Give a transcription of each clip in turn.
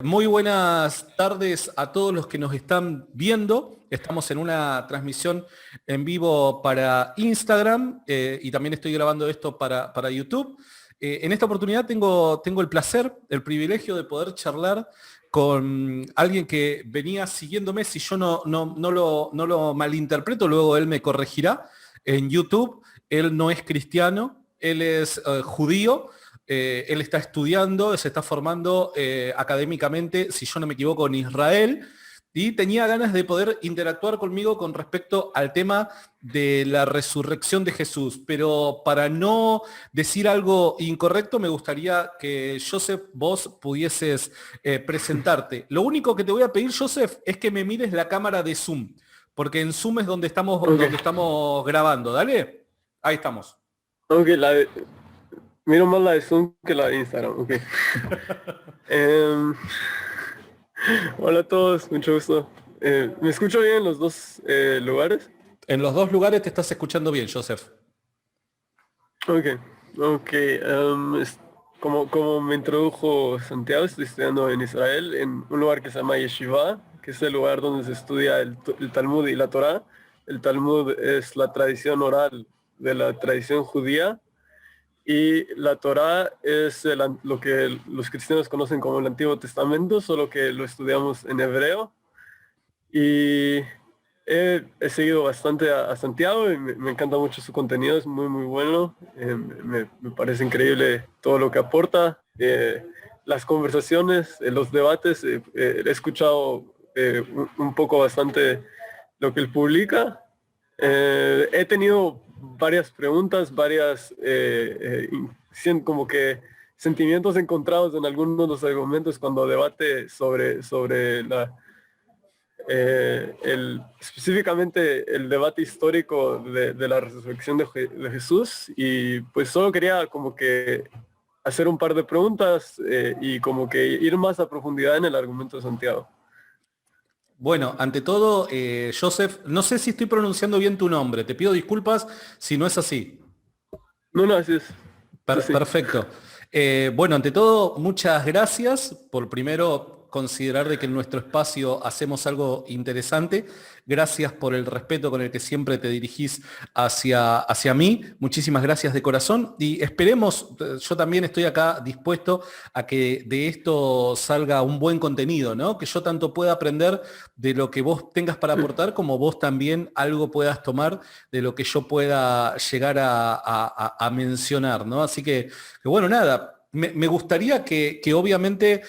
Muy buenas tardes a todos los que nos están viendo. Estamos en una transmisión en vivo para Instagram y también estoy grabando esto para YouTube. En esta oportunidad tengo el placer, el privilegio de poder charlar con alguien que venía siguiéndome. Si yo no lo malinterpreto, luego él me corregirá. En YouTube, él no es cristiano, él es judío. Él está estudiando, se está formando académicamente, si yo no me equivoco, en Israel, y tenía ganas de poder interactuar conmigo con respecto al tema de la resurrección de Jesús. Pero para no decir algo incorrecto, me gustaría que, Joseph, vos pudieses presentarte. Lo único que te voy a pedir, Joseph, es que me mires la cámara de Zoom, porque en Zoom es Ok, donde estamos grabando. Dale, ahí estamos. ok, miro más la de Zoom que la de Instagram, ok. Em, Hola a todos, mucho gusto. ¿Me escucho bien en los dos lugares? En los dos lugares te estás escuchando bien, Joseph. Ok, ok. Como me introdujo Santiago, estoy estudiando en Israel, en un lugar que se llama Yeshiva, que es el lugar donde se estudia el Talmud y la Torá. El Talmud es la tradición oral de la tradición judía. Y la Torá es lo que los cristianos conocen como el Antiguo Testamento, solo que lo estudiamos en hebreo. Y he seguido bastante a Santiago y me encanta mucho su contenido, es muy, muy bueno. Me parece increíble todo lo que aporta. Las conversaciones, los debates, he escuchado un poco bastante lo que él publica. He tenido varias preguntas, como que sentimientos encontrados en algunos de los argumentos cuando debate sobre específicamente el debate histórico de la resurrección de Jesús. Y pues solo quería como que hacer un par de preguntas y como que ir más a profundidad en el argumento de Santiago. Bueno, ante todo, Joseph, no sé si estoy pronunciando bien tu nombre. Te pido disculpas si no es así. No, no, así es así. Perfecto. Bueno, ante todo, muchas gracias por primero considerar de que en nuestro espacio hacemos algo interesante. Gracias por el respeto con el que siempre te dirigís hacia mí. Muchísimas gracias de corazón y esperemos, yo también estoy acá dispuesto a que de esto salga un buen contenido, ¿no? Que yo tanto pueda aprender de lo que vos tengas para aportar como vos también algo puedas tomar de lo que yo pueda llegar a mencionar, ¿no? Así que bueno, nada. Me gustaría que obviamente,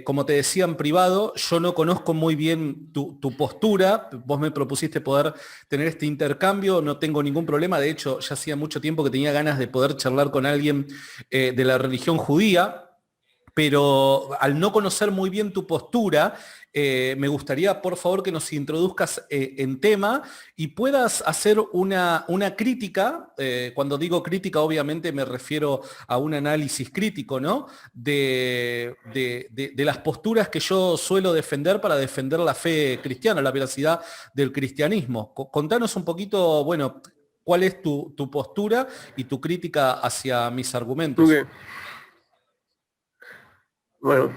como te decía en privado, yo no conozco muy bien tu postura, vos me propusiste poder tener este intercambio, no tengo ningún problema, de hecho ya hacía mucho tiempo que tenía ganas de poder charlar con alguien de la religión judía, pero al no conocer muy bien tu postura, me gustaría, por favor, que nos introduzcas en tema y puedas hacer una crítica. Cuando digo crítica, obviamente me refiero a un análisis crítico, ¿no? De las posturas que yo suelo defender para defender la fe cristiana, la veracidad del cristianismo. Contanos un poquito, bueno, cuál es tu postura y tu crítica hacia mis argumentos. Ok, bueno,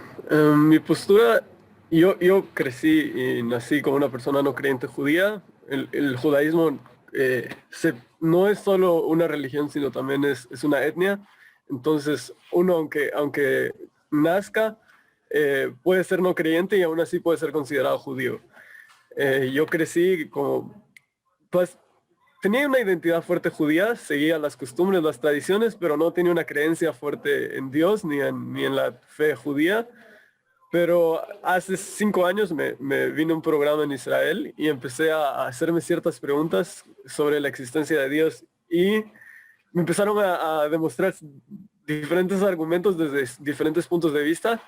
mi postura, yo crecí y nací como una persona no creyente judía. El judaísmo no es solo una religión, sino también es una etnia. Entonces, uno, aunque nazca, puede ser no creyente y aún así puede ser considerado judío. Yo crecí como, pues, tenía una identidad fuerte judía, seguía las costumbres, las tradiciones, pero no tenía una creencia fuerte en Dios ni en la fe judía. Pero hace 5 años me vino un programa en Israel y empecé a hacerme ciertas preguntas sobre la existencia de Dios y me empezaron a demostrar diferentes argumentos desde diferentes puntos de vista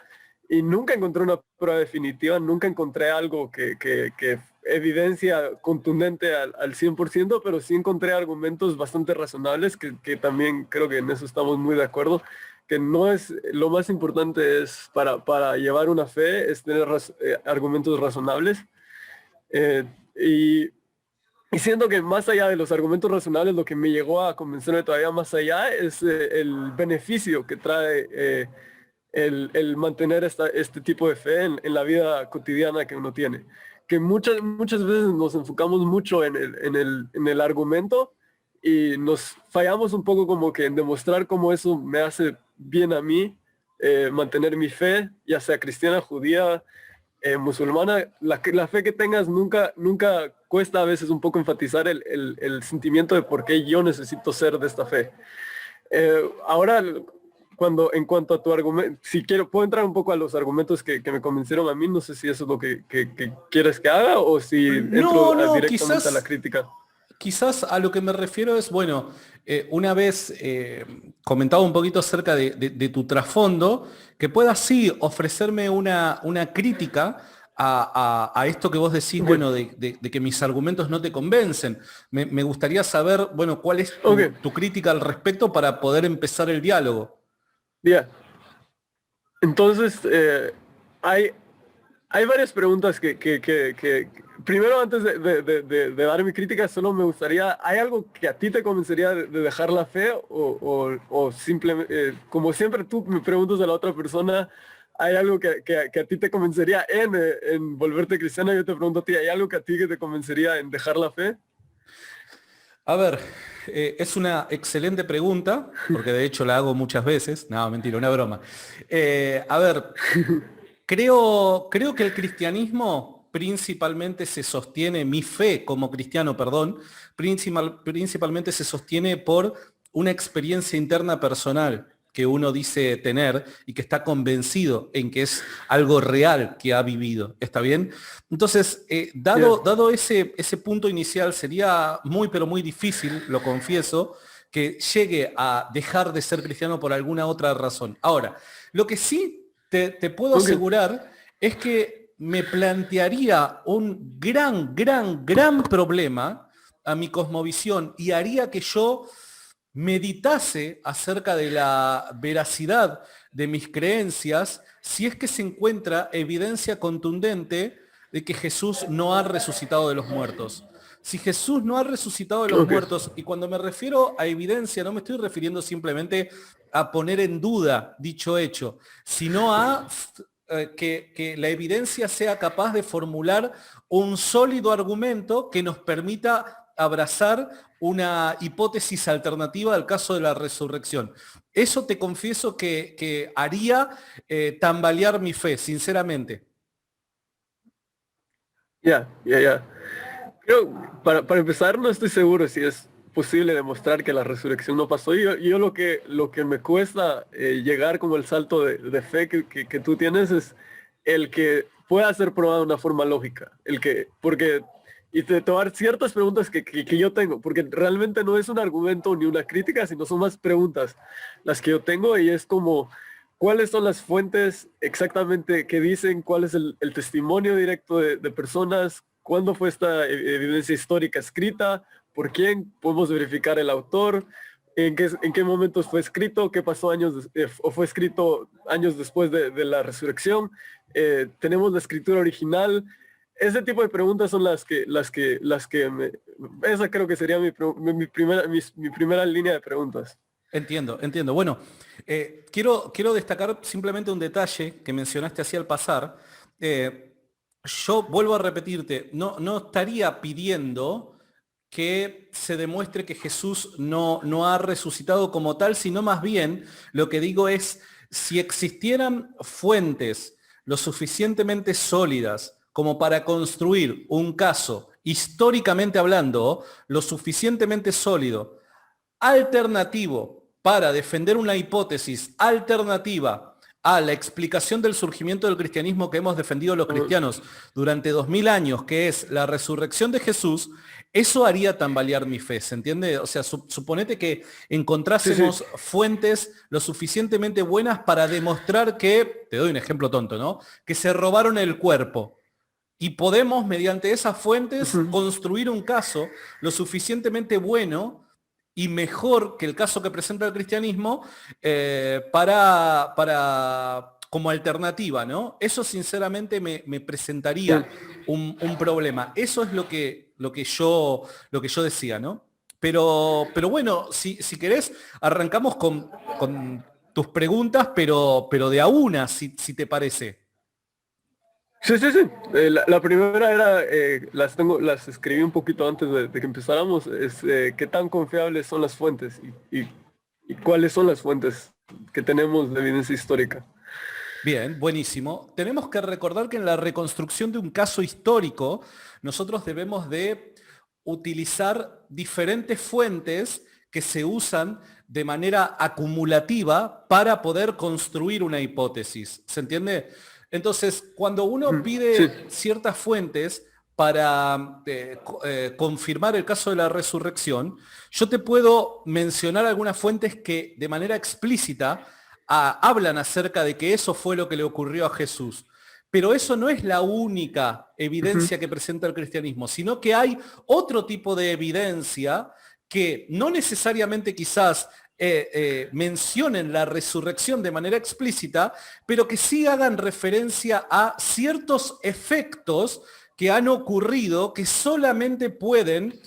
y nunca encontré una prueba definitiva, nunca encontré algo que evidencia contundente al 100%, pero sí encontré argumentos bastante razonables que también creo que en eso estamos muy de acuerdo, que no es lo más importante es para llevar una fe, es tener argumentos razonables. Eh, y y siento que más allá de los argumentos razonables, lo que me llegó a convencerme todavía más allá es el beneficio que trae el mantener este tipo de fe en la vida cotidiana que uno tiene. Que muchas veces nos enfocamos mucho en el argumento y nos fallamos un poco como que en demostrar cómo eso me hace bien a mí, mantener mi fe, ya sea cristiana, judía, musulmana, la fe que tengas nunca cuesta a veces un poco enfatizar el sentimiento de por qué yo necesito ser de esta fe. Ahora, en cuanto a tu argumento, si puedo entrar un poco a los argumentos que me convencieron a mí, no sé si eso es lo que quieres que haga o si No, entro no, directamente a la crítica. quizás a lo que me refiero es, bueno, una vez comentaba un poquito acerca de tu trasfondo, que puedas sí ofrecerme una crítica a esto que vos decís, Ok, bueno, de que mis argumentos no te convencen. Me gustaría saber, bueno, cuál es ok, tu crítica al respecto para poder empezar el diálogo. ya. Entonces, hay, hay varias preguntas primero antes de dar mi crítica, solo me gustaría, ¿hay algo que a ti te convencería de dejar la fe o simplemente, como siempre tú me preguntas a la otra persona, ¿hay algo que a ti te convencería en volverte cristiana? Yo te pregunto a ti, ¿hay algo que a ti que te convencería en dejar la fe? A ver, es una excelente pregunta, porque de hecho la hago muchas veces. No, mentira, una broma. A ver, creo que el cristianismo principalmente se sostiene, mi fe como cristiano, perdón, principalmente se sostiene por una experiencia interna personal que uno dice tener y que está convencido en que es algo real que ha vivido. ¿Está bien? Entonces, Ya, dado ese punto inicial, sería muy, pero muy difícil, lo confieso, que llegue a dejar de ser cristiano por alguna otra razón. Ahora, lo que sí te puedo ok, asegurar es que me plantearía un gran problema a mi cosmovisión y haría que yo meditase acerca de la veracidad de mis creencias si es que se encuentra evidencia contundente de que Jesús no ha resucitado de los muertos. Si Jesús no ha resucitado de los ok, muertos, y cuando me refiero a evidencia, no me estoy refiriendo simplemente a poner en duda dicho hecho, sino a que la evidencia sea capaz de formular un sólido argumento que nos permita abrazar una hipótesis alternativa al caso de la resurrección. Eso te confieso que haría tambalear mi fe, sinceramente. ya. Para empezar, no estoy seguro si es posible demostrar que la resurrección no pasó. Yo lo que me cuesta llegar como el salto de fe que tú tienes es el que pueda ser probado de una forma lógica. Y te tomar ciertas preguntas que yo tengo, porque realmente no es un argumento ni una crítica, sino son más preguntas las que yo tengo y es como, ¿cuáles son las fuentes exactamente que dicen? ¿Cuál es el testimonio directo de personas? ¿Cuándo fue esta evidencia histórica escrita? ¿Por quién? ¿Podemos verificar el autor? En qué momentos fue escrito? ¿Qué pasó o fue escrito años después de la resurrección? ¿Tenemos la escritura original? Ese tipo de preguntas son esa creo que sería mi primera línea de preguntas. Entiendo. Bueno, quiero destacar simplemente un detalle que mencionaste así al pasar. Eh, yo vuelvo a repetirte, no estaría pidiendo que se demuestre que Jesús no ha resucitado como tal, sino más bien lo que digo es, si existieran fuentes lo suficientemente sólidas como para construir un caso, históricamente hablando, lo suficientemente sólido, alternativo para defender una hipótesis alternativa a la explicación del surgimiento del cristianismo que hemos defendido los Ujú. cristianos durante 2000 años, que es la resurrección de Jesús, eso haría tambalear mi fe, ¿se entiende? O sea, suponete que Sí, sí, encontrásemos fuentes lo suficientemente buenas para demostrar que, te doy un ejemplo tonto, ¿no? Que se robaron el cuerpo. Y podemos, mediante esas fuentes, ujú, construir un caso lo suficientemente bueno y mejor que el caso que presenta el cristianismo como alternativa, ¿no? Eso sinceramente me sí. presentaría un problema. Eso es lo que yo decía, ¿no? Pero bueno, si querés, arrancamos con tus preguntas, pero de a una, si te parece. Sí, sí, sí. La primera era, las escribí un poquito antes de que empezáramos, es qué tan confiables son las fuentes y cuáles son las fuentes que tenemos de evidencia histórica. Bien, buenísimo. Tenemos que recordar que en la reconstrucción de un caso histórico, nosotros debemos de utilizar diferentes fuentes que se usan de manera acumulativa para poder construir una hipótesis. ¿Se entiende? Entonces, cuando uno Sí, pide ciertas fuentes para confirmar el caso de la resurrección, yo te puedo mencionar algunas fuentes que de manera explícita hablan acerca de que eso fue lo que le ocurrió a Jesús. Pero eso no es la única ujú, evidencia que presenta el cristianismo, sino que hay otro tipo de evidencia que no necesariamente quizás mencionen la resurrección de manera explícita, pero que sí hagan referencia a ciertos efectos que han ocurrido que solamente pueden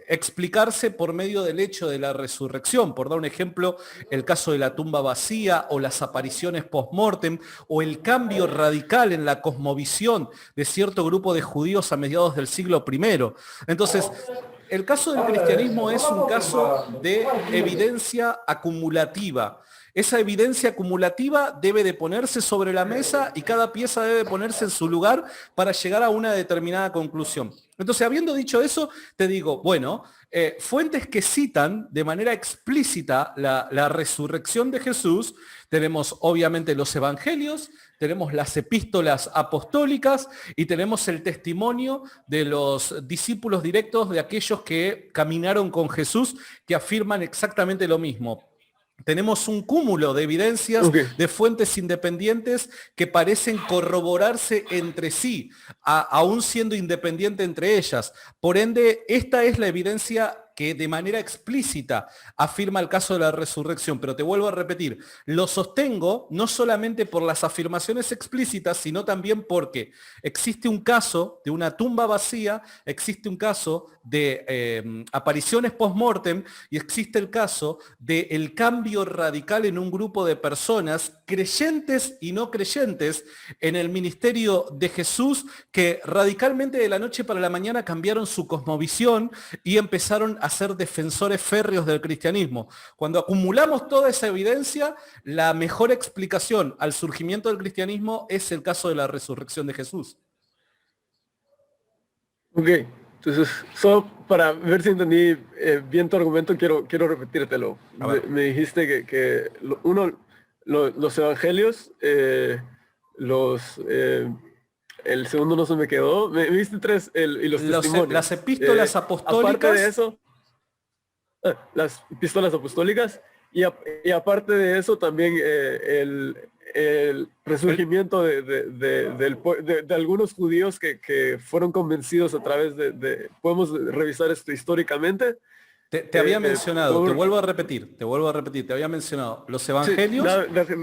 explicarse por medio del hecho de la resurrección. Por dar un ejemplo, el caso de la tumba vacía o las apariciones post-mortem o el cambio radical en la cosmovisión de cierto grupo de judíos a mediados del siglo I. Entonces, el caso del cristianismo es un caso de evidencia acumulativa. Esa evidencia acumulativa debe de ponerse sobre la mesa y cada pieza debe ponerse en su lugar para llegar a una determinada conclusión. Entonces, habiendo dicho eso, te digo, bueno, fuentes que citan de manera explícita la resurrección de Jesús, tenemos obviamente los evangelios, tenemos las epístolas apostólicas y tenemos el testimonio de los discípulos directos de aquellos que caminaron con Jesús, que afirman exactamente lo mismo. Tenemos un cúmulo de evidencias ok, de fuentes independientes que parecen corroborarse entre sí, aún siendo independiente entre ellas. Por ende, esta es la evidencia que de manera explícita afirma el caso de la resurrección. Pero te vuelvo a repetir, lo sostengo no solamente por las afirmaciones explícitas, sino también porque existe un caso de una tumba vacía, existe un caso de apariciones post-mortem y existe el caso del cambio radical en un grupo de personas, creyentes y no creyentes, en el ministerio de Jesús, que radicalmente de la noche para la mañana cambiaron su cosmovisión y empezaron a ser defensores férreos del cristianismo. Cuando acumulamos toda esa evidencia, la mejor explicación al surgimiento del cristianismo es el caso de la resurrección de Jesús. ok. Entonces, solo para ver si entendí bien tu argumento, quiero repetírtelo. A ver. Me dijiste los evangelios, el segundo no se me quedó. Me diste tres, y los testimonios. Las epístolas Aparte de apostólicas. eso, las epístolas apostólicas, y aparte de eso también el resurgimiento de algunos judíos que fueron convencidos a través podemos revisar esto históricamente. Te había mencionado, te vuelvo a repetir, te había mencionado los Sí, evangelios,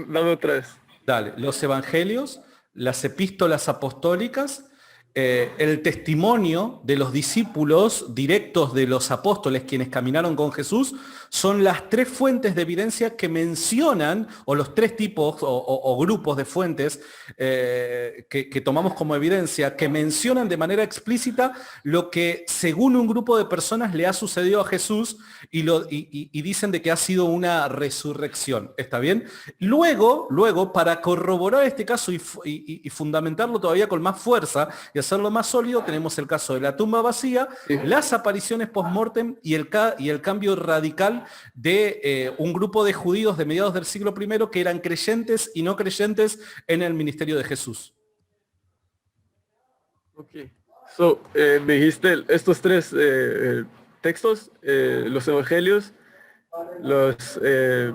dame otra vez. dale, los evangelios, las epístolas apostólicas, el testimonio de los discípulos directos de los apóstoles, quienes caminaron con Jesús, son las tres fuentes de evidencia que mencionan, o los tres tipos o grupos de fuentes que tomamos como evidencia, que mencionan de manera explícita lo que según un grupo de personas le ha sucedido a Jesús y dicen de que ha sido una resurrección. ¿Está bien? Luego, para corroborar este caso y fundamentarlo todavía con más fuerza y hacerlo más sólido, tenemos el caso de la tumba vacía, Sí. las apariciones post-mortem y el cambio radical de un grupo de judíos de mediados del siglo I que eran creyentes y no creyentes en el ministerio de Jesús. Ok. So, me dijiste estos tres textos, los evangelios, se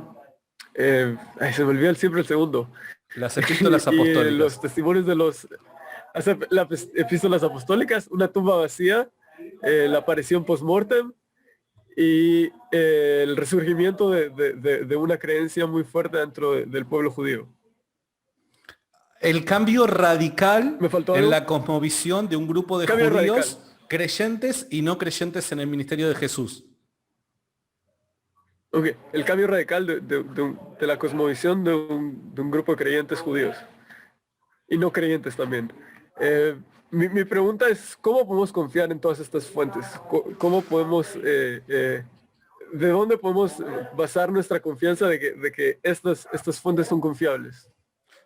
me olvida siempre el segundo. Las epístolas Y apostólicas. los testimonios de las epístolas apostólicas, una tumba vacía, la aparición post-mortem y el resurgimiento de una creencia muy fuerte dentro del pueblo judío. El cambio radical ¿Me faltó en algo? la cosmovisión de un grupo de Cambio judíos radical. creyentes y no creyentes en el ministerio de Jesús. Ok, el cambio radical de la cosmovisión de un grupo de creyentes judíos y no creyentes también. Eh, mi pregunta es, ¿cómo podemos confiar en todas estas fuentes? ¿Cómo podemos, de dónde podemos basar nuestra confianza de que estas fuentes son confiables?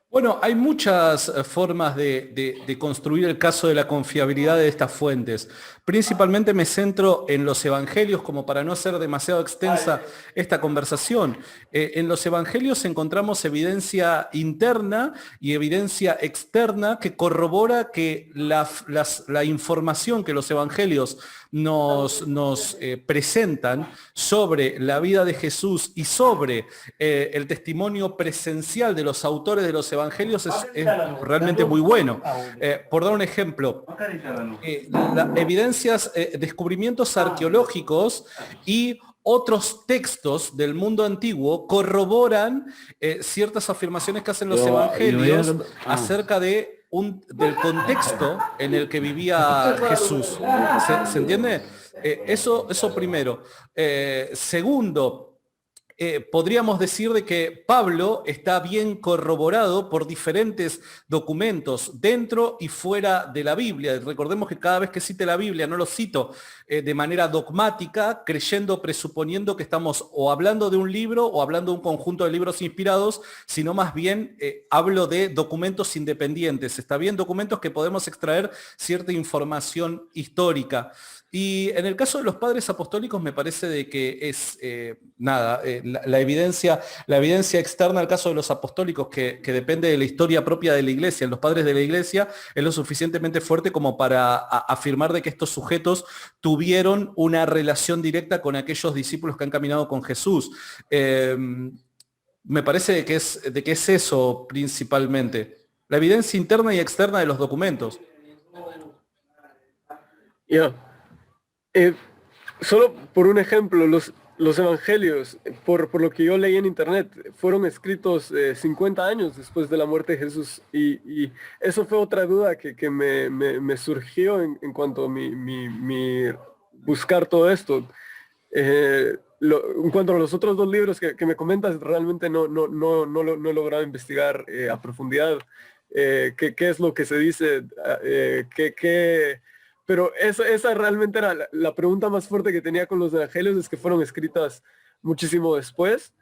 Bueno, hay muchas formas de construir el caso de la confiabilidad de estas fuentes. Principalmente me centro en los evangelios, como para no hacer demasiado extensa esta conversación. En los evangelios encontramos evidencia interna y evidencia externa que corrobora que la información que los evangelios nos presentan sobre la vida de Jesús y sobre el testimonio presencial de los autores de los evangelios es realmente muy bueno. Por dar un ejemplo, evidencias, descubrimientos arqueológicos y otros textos del mundo antiguo corroboran ciertas afirmaciones que hacen los evangelios acerca del contexto en el que vivía Jesús. ¿Se entiende? Eso primero. Segundo, podríamos decir de que Pablo está bien corroborado por diferentes documentos dentro y fuera de la Biblia. Recordemos que cada vez que cite la Biblia no lo cito de manera dogmática, creyendo, presuponiendo que estamos o hablando de un libro o hablando de un conjunto de libros inspirados, sino más bien hablo de documentos independientes. Está bien, documentos que podemos extraer cierta información histórica. Y en el caso de los padres apostólicos me parece de que es la evidencia externa al caso de los apostólicos que depende de la historia propia de la iglesia, en los padres de la iglesia, es lo suficientemente fuerte como para afirmar de que estos sujetos tuvieron una relación directa con aquellos discípulos que han caminado con Jesús. Me parece de que es eso principalmente, la evidencia interna y externa de los documentos. Ya. Solo por un ejemplo, los evangelios, por lo que yo leí en internet, fueron escritos 50 años después de la muerte de Jesús y eso fue otra duda que me surgió en cuanto a mi buscar todo esto. En cuanto a los otros dos libros que me comentas, realmente no he logrado investigar a profundidad qué es lo que se dice, pero esa realmente era la pregunta más fuerte que tenía con los evangelios, es que fueron escritas muchísimo después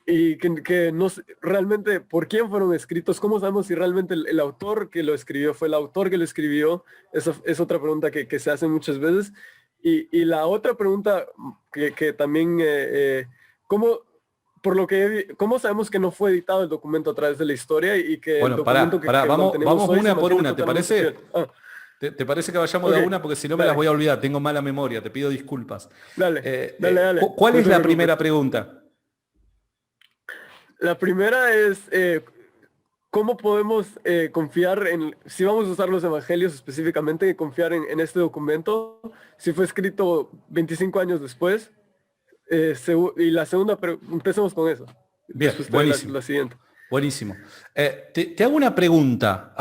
y que no sé realmente por quién fueron escritos, cómo sabemos si realmente el autor que lo escribió fue el autor que lo escribió. Esa es otra pregunta que se hace muchas veces. Y la otra pregunta que también, ¿cómo, ¿cómo sabemos que no fue editado el documento a través de la historia y que bueno, el documento vamos hoy una por una, ¿te totalmente parece? fiel? ¿Te parece que vayamos de a una? Porque si no me las voy a olvidar, tengo mala memoria, te pido disculpas. Dale. ¿Cuál es la primera pregunta? La primera es, ¿cómo podemos confiar si vamos a usar los evangelios específicamente, confiar en este documento, si fue escrito 25 años después? Y la segunda, empecemos con eso. Bien, buenísimo. La siguiente. Buenísimo. Te hago una pregunta.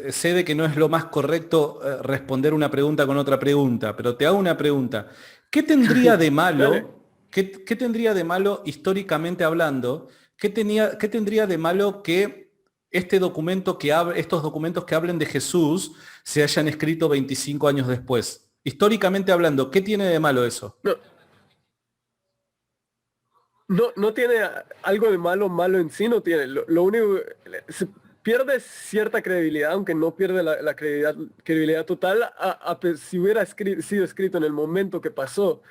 Sé de que no es lo más correcto responder una pregunta con otra pregunta, pero te hago una pregunta. ¿Qué tendría de malo, qué tendría de malo históricamente hablando? ¿Qué tendría de malo que estos documentos que hablen de Jesús se hayan escrito 25 años después? Históricamente hablando, ¿qué tiene de malo eso? No tiene algo de malo en sí, no tiene. Lo único, se pierde cierta credibilidad, aunque no pierde la credibilidad total, si hubiera sido escrito en el momento que pasó,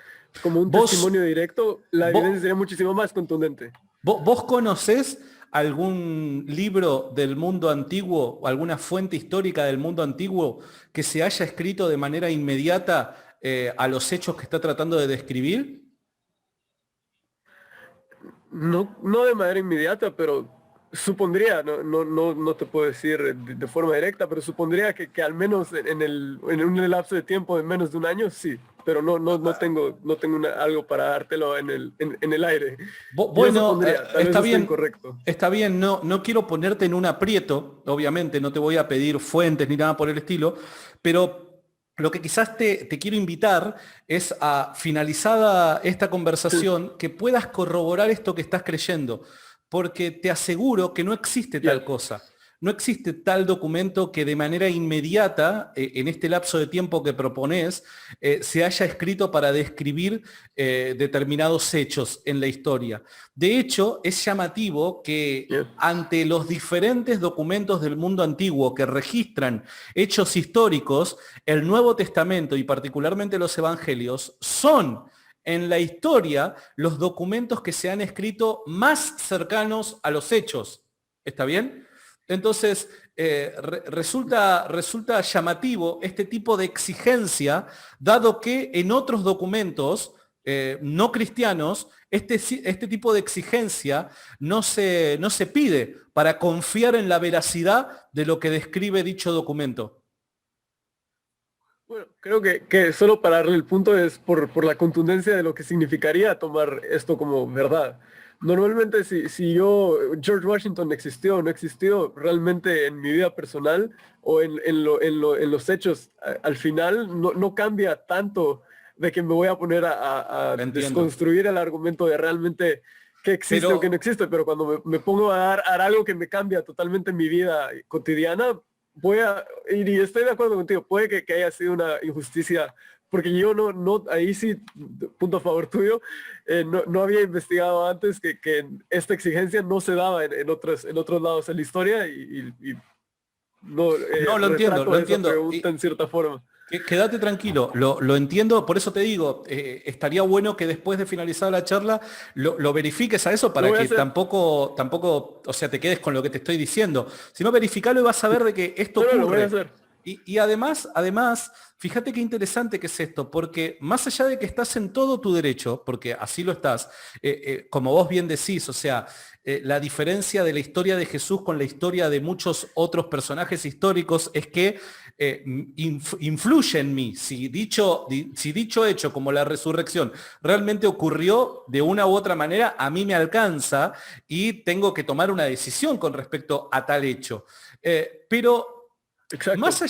como un testimonio directo, la evidencia sería muchísimo más contundente. ¿Vos conocés algún libro del mundo antiguo o alguna fuente histórica del mundo antiguo que se haya escrito de manera inmediata a los hechos que está tratando de describir? No de manera inmediata, pero supondría, no te puedo decir de forma directa, pero supondría que al menos en un lapso de tiempo de menos de un año, sí. Pero no tengo algo para dártelo en el aire. Bueno, está bien, correcto. Está bien, no quiero ponerte en un aprieto, obviamente, no te voy a pedir fuentes ni nada por el estilo, pero lo que quizás te quiero invitar es a, finalizada esta Sí, conversación, que puedas corroborar esto que estás creyendo, porque te aseguro que no existe ya. tal cosa. No existe tal documento que de manera inmediata, en este lapso de tiempo que propones, se haya escrito para describir determinados hechos en la historia. De hecho, es llamativo que Ya. ante los diferentes documentos del mundo antiguo que registran hechos históricos, el Nuevo Testamento y particularmente los Evangelios son en la historia los documentos que se han escrito más cercanos a los hechos. ¿Está bien? Entonces, resulta llamativo este tipo de exigencia, dado que en otros documentos no cristianos, este tipo de exigencia no se pide para confiar en la veracidad de lo que describe dicho documento. Bueno, creo que solo para darle el punto es por la contundencia de lo que significaría tomar esto como verdad. Normalmente si George Washington existió o no existió, realmente en mi vida personal o en los hechos, al final no cambia tanto de que me voy a poner a Entiendo. desconstruir el argumento de realmente que existe o que no Pero, existe, pero cuando me pongo a dar algo que me cambia totalmente mi vida cotidiana, y estoy de acuerdo contigo, puede que haya sido una injusticia, porque yo ahí sí, punto a favor tuyo, no había investigado antes que esta exigencia no se daba en otros lados en la historia y no no, lo retrato esa entiendo. pregunta en cierta forma. Quédate tranquilo, lo entiendo, por eso te digo, estaría bueno que después de finalizar la charla lo verifiques a eso Lo para voy a que hacer, tampoco, o sea, te quedes con lo que te estoy diciendo. Si no, verificalo y vas a ver de que esto no, lo voy a ocurre. hacer. Y además, fíjate qué interesante que es esto, porque más allá de que estás en todo tu derecho, porque así lo estás, como vos bien decís, o sea, la diferencia de la historia de Jesús con la historia de muchos otros personajes históricos es que influye en mí. Si dicho hecho como la resurrección realmente ocurrió de una u otra manera, a mí me alcanza y tengo que tomar una decisión con respecto a tal hecho. Pero Exacto. más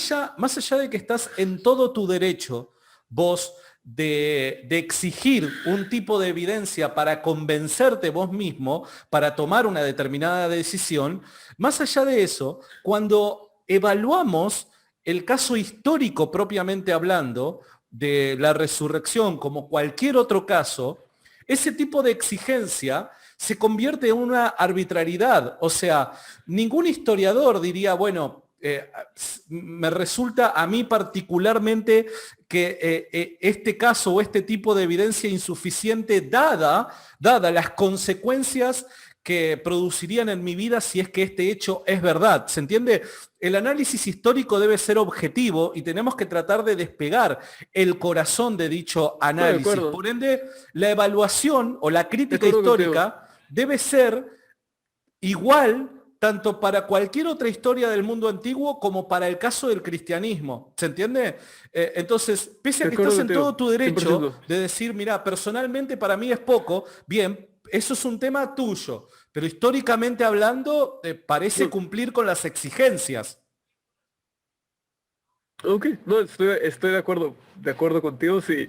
allá de que estás en todo tu derecho, vos, de exigir un tipo de evidencia para convencerte vos mismo, para tomar una determinada decisión, más allá de eso, cuando evaluamos el caso histórico propiamente hablando de la resurrección como cualquier otro caso, ese tipo de exigencia se convierte en una arbitrariedad. O sea, ningún historiador diría, bueno, me resulta a mí particularmente que este caso o este tipo de evidencia insuficiente dada las consecuencias que producirían en mi vida si es que este hecho es verdad. ¿Se entiende? El análisis histórico debe ser objetivo y tenemos que tratar de despegar el corazón de dicho No, de análisis. acuerdo. Por ende, la evaluación o la De crítica acuerdo contigo. histórica debe ser igual tanto para cualquier otra historia del mundo antiguo como para el caso del cristianismo. ¿Se entiende? Entonces, pese a De que acuerdo estás en contigo. todo tu derecho 100%. de decir, mira, personalmente para mí es poco, bien, eso es un tema tuyo, pero históricamente hablando, parece No, cumplir con las exigencias. ok, no, estoy de acuerdo contigo, sí.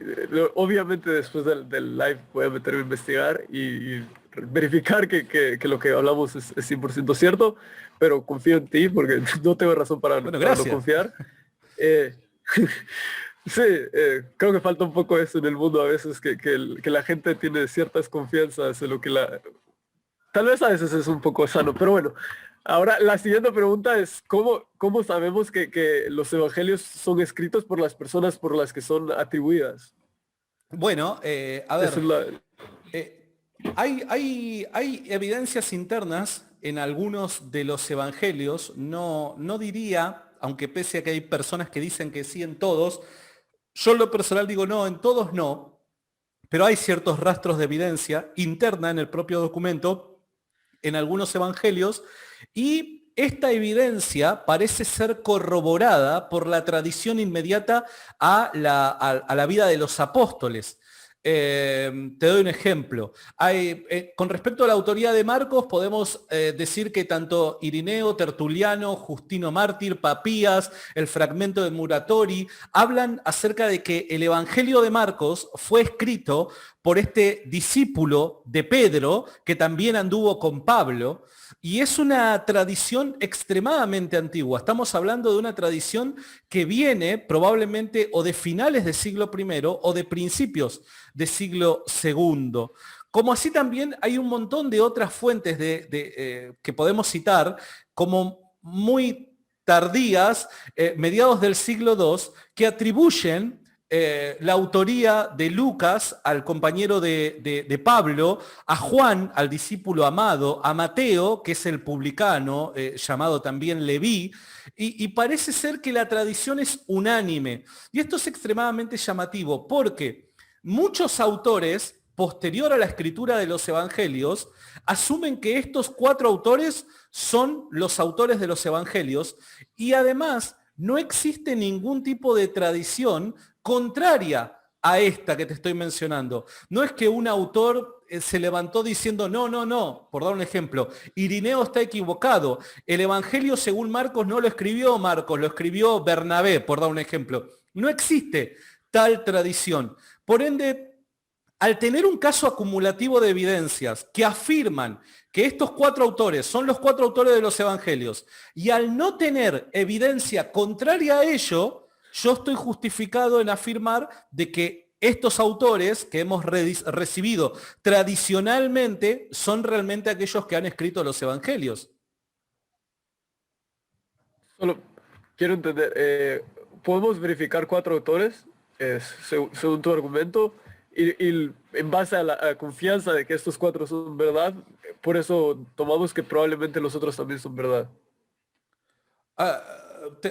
Obviamente después del live voy a meterme a investigar y verificar que lo que hablamos es 100% cierto, pero confío en ti porque no tengo razón para, Bueno, para no gracias. confiar. Eh, sí, creo que falta un poco eso en el mundo a veces, que la gente tiene ciertas confianzas en lo que tal vez a veces es un poco sano, pero bueno. Ahora, la siguiente pregunta es, ¿cómo sabemos que los evangelios son escritos por las personas por las que son atribuidas? Bueno, a Esa ver, es la... eh, hay evidencias internas en algunos de los evangelios, no diría, aunque pese a que hay personas que dicen que sí en todos, yo en lo personal digo no, en todos no, pero hay ciertos rastros de evidencia interna en el propio documento, en algunos evangelios, y esta evidencia parece ser corroborada por la tradición inmediata a la vida de los apóstoles. Te doy un ejemplo. Con respecto a la autoría de Marcos, podemos decir que tanto Irineo, Tertuliano, Justino Mártir, Papías, el fragmento de Muratori, hablan acerca de que el Evangelio de Marcos fue escrito por este discípulo de Pedro, que también anduvo con Pablo, y es una tradición extremadamente antigua. Estamos hablando de una tradición que viene probablemente o de finales del siglo I o de principios del siglo II. Como así también hay un montón de otras fuentes que podemos citar, como muy tardías, mediados del siglo II, que atribuyen la autoría de Lucas al compañero de Pablo, a Juan, al discípulo amado, a Mateo, que es el publicano, llamado también Leví, y parece ser que la tradición es unánime. Y esto es extremadamente llamativo porque muchos autores, posterior a la escritura de los evangelios, asumen que estos 4 autores son los autores de los evangelios y además no existe ningún tipo de tradición contraria a esta que te estoy mencionando. No es que un autor se levantó diciendo, no, por dar un ejemplo, Irineo está equivocado, el Evangelio según Marcos no lo escribió Marcos, lo escribió Bernabé, por dar un ejemplo. No existe tal tradición. Por ende, al tener un caso acumulativo de evidencias que afirman que estos 4 autores son los 4 autores de los evangelios, y al no tener evidencia contraria a ello, yo estoy justificado en afirmar de que estos autores que hemos recibido tradicionalmente son realmente aquellos que han escrito los evangelios. Solo quiero entender, ¿podemos verificar 4 autores según tu argumento? Y en base a la confianza de que estos 4 son verdad, por eso tomamos que probablemente los otros también son verdad.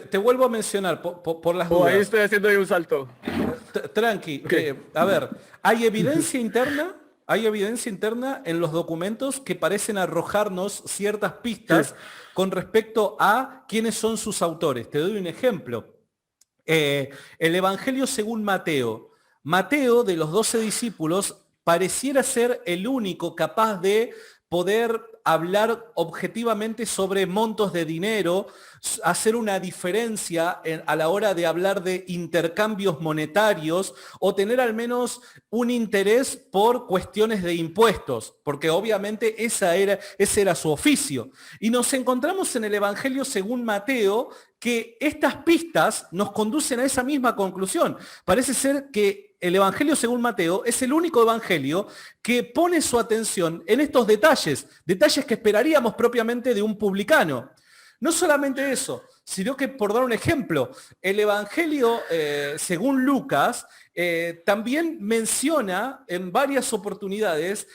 Te vuelvo a mencionar por las Oh, dudas. ahí estoy haciendo ahí un salto. Tranqui, Okay. A ver, hay evidencia interna en los documentos que parecen arrojarnos ciertas pistas con respecto a quiénes son sus autores. Te doy un ejemplo. El Evangelio según Mateo. Mateo, de los 12 discípulos, pareciera ser el único capaz de poder hablar objetivamente sobre montos de dinero, hacer una diferencia a la hora de hablar de intercambios monetarios o tener al menos un interés por cuestiones de impuestos, porque obviamente ese era su oficio. Y nos encontramos en el Evangelio según Mateo que estas pistas nos conducen a esa misma conclusión. Parece ser que el Evangelio según Mateo es el único evangelio que pone su atención en estos detalles que esperaríamos propiamente de un publicano. No solamente eso, sino que, por dar un ejemplo, el Evangelio según Lucas también menciona en varias oportunidades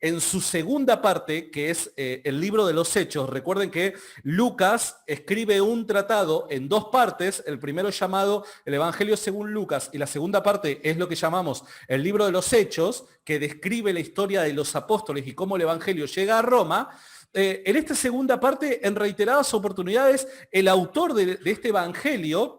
en su segunda parte, que es el libro de los Hechos. Recuerden que Lucas escribe un tratado en 2 partes, el primero llamado el Evangelio según Lucas y la segunda parte es lo que llamamos el libro de los Hechos, que describe la historia de los apóstoles y cómo el Evangelio llega a Roma. En esta segunda parte, en reiteradas oportunidades, el autor de este Evangelio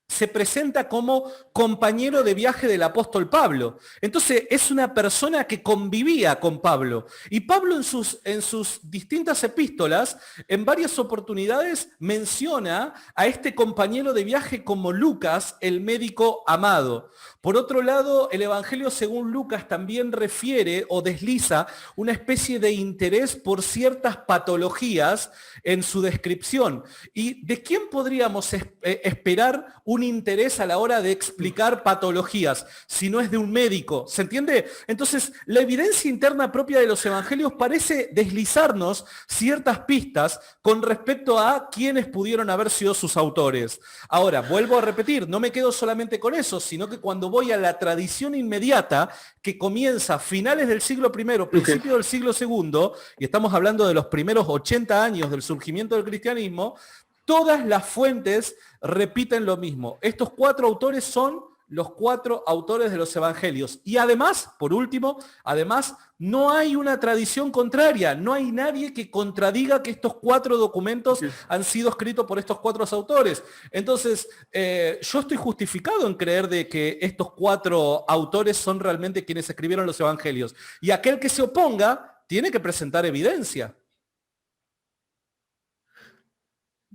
se presenta como compañero de viaje del apóstol Pablo. Entonces es una persona que convivía con Pablo. Y Pablo en sus distintas epístolas, en varias oportunidades, menciona a este compañero de viaje como Lucas, el médico amado. Por otro lado, el Evangelio según Lucas también refiere o desliza una especie de interés por ciertas patologías en su descripción. ¿Y de quién podríamos esperar un interés a la hora de explicar patologías si no es de un médico? ¿Se entiende? Entonces, la evidencia interna propia de los evangelios parece deslizarnos ciertas pistas con respecto a quiénes pudieron haber sido sus autores. Ahora, vuelvo a repetir, no me quedo solamente con eso, sino que cuando voy a la tradición inmediata que comienza a finales del siglo I, principio del siglo II, y estamos hablando de los primeros 80 años del surgimiento del cristianismo, todas las fuentes repiten lo mismo. Estos 4 autores son los 4 autores de los evangelios. Y además, por último, además, no hay una tradición contraria, no hay nadie que contradiga que estos 4 documentos han sido escritos por estos 4 autores. Entonces, yo estoy justificado en creer de que estos 4 autores son realmente quienes escribieron los evangelios. Y aquel que se oponga tiene que presentar evidencia.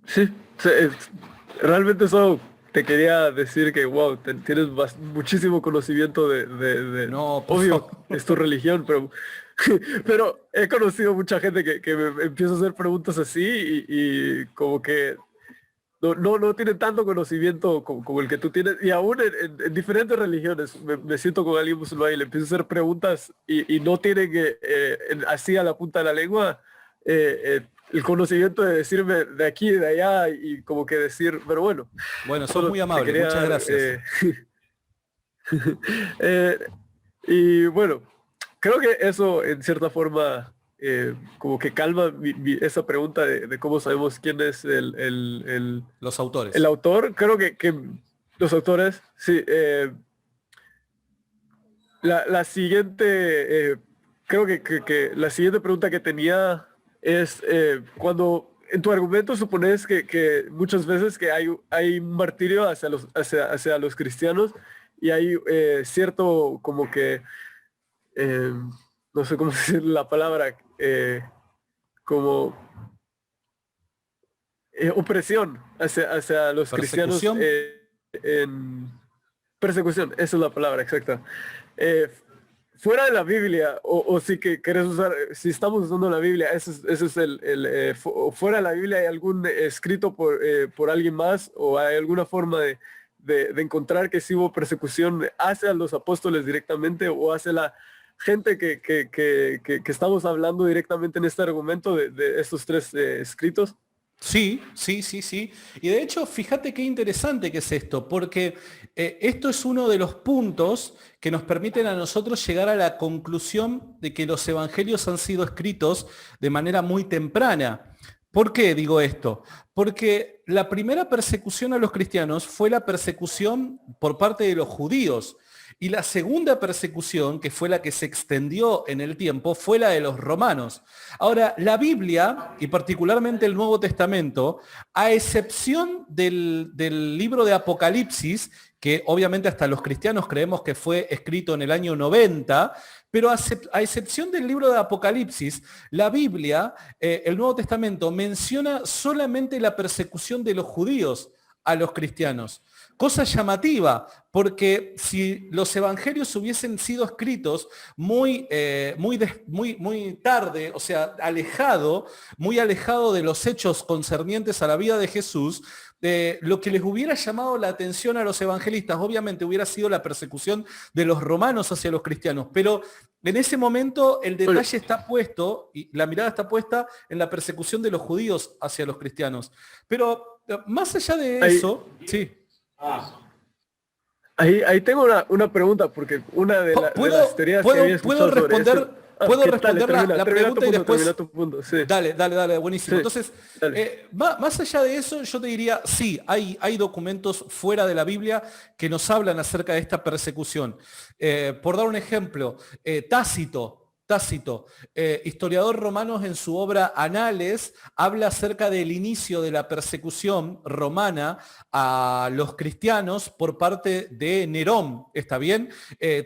Sí, realmente eso te quería decir que, wow, tienes muchísimo conocimiento No, por obvio, favor. es tu religión, pero, pero he conocido mucha gente que me empieza a hacer preguntas así y como que no tiene tanto conocimiento como el que tú tienes. Y aún en diferentes religiones, me siento con alguien musulmán y le empiezo a hacer preguntas y no tiene que, así a la punta de la lengua, el conocimiento de decirme de aquí y de allá y como que decir, pero bueno. Bueno, sos Solo muy te amable, quería muchas dar, gracias. eh, y bueno, creo que eso en cierta forma como que calma esa pregunta de cómo sabemos quién es Los el autores. autor. Creo que los autores, sí. La siguiente, creo que la siguiente pregunta que tenía es cuando en tu argumento supones que muchas veces que hay un martirio hacia los cristianos y hay cierto como que, eh, no sé cómo decir la palabra, como opresión hacia los cristianos Persecución. en persecución, esa es la palabra exacta. Eh, fuera de la Biblia, o si que querés usar, si estamos usando la Biblia, ese es fuera de la Biblia hay algún escrito por alguien más o hay alguna forma de encontrar que sí hubo persecución hacia los apóstoles directamente o hacia la gente que estamos hablando directamente en este argumento de estos 3 escritos. Sí, sí, sí, sí. Y de hecho, fíjate qué interesante que es esto, porque esto es uno de los puntos que nos permiten a nosotros llegar a la conclusión de que los evangelios han sido escritos de manera muy temprana. ¿Por qué digo esto? Porque la primera persecución a los cristianos fue la persecución por parte de los judíos. Y la segunda persecución, que fue la que se extendió en el tiempo, fue la de los romanos. Ahora, la Biblia, y particularmente el Nuevo Testamento, a excepción del libro de Apocalipsis, que obviamente hasta los cristianos creemos que fue escrito en el año 90, pero a excepción del libro de Apocalipsis, la Biblia, el Nuevo Testamento, menciona solamente la persecución de los judíos a los cristianos. Cosa llamativa, porque si los evangelios hubiesen sido escritos muy tarde, o sea, muy alejado de los hechos concernientes a la vida de Jesús, lo que les hubiera llamado la atención a los evangelistas, obviamente hubiera sido la persecución de los romanos hacia los cristianos, pero en ese momento el Bueno, detalle está puesto, y la mirada está puesta en la persecución de los judíos hacia los cristianos. Pero más allá de ahí, eso, sí. ahí tengo una pregunta, porque una de las teorías que había Puedo escuchado sobre eso. responder, puedo ¿Qué tal? responder la pregunta y Termina después. tu punto, sí, Dale, buenísimo. sí, Entonces, dale. más allá de eso, yo te diría, sí, hay documentos fuera de la Biblia que nos hablan acerca de esta persecución. Por dar un ejemplo, Tácito, historiador romano en su obra Anales, habla acerca del inicio de la persecución romana a los cristianos por parte de Nerón, ¿está bien?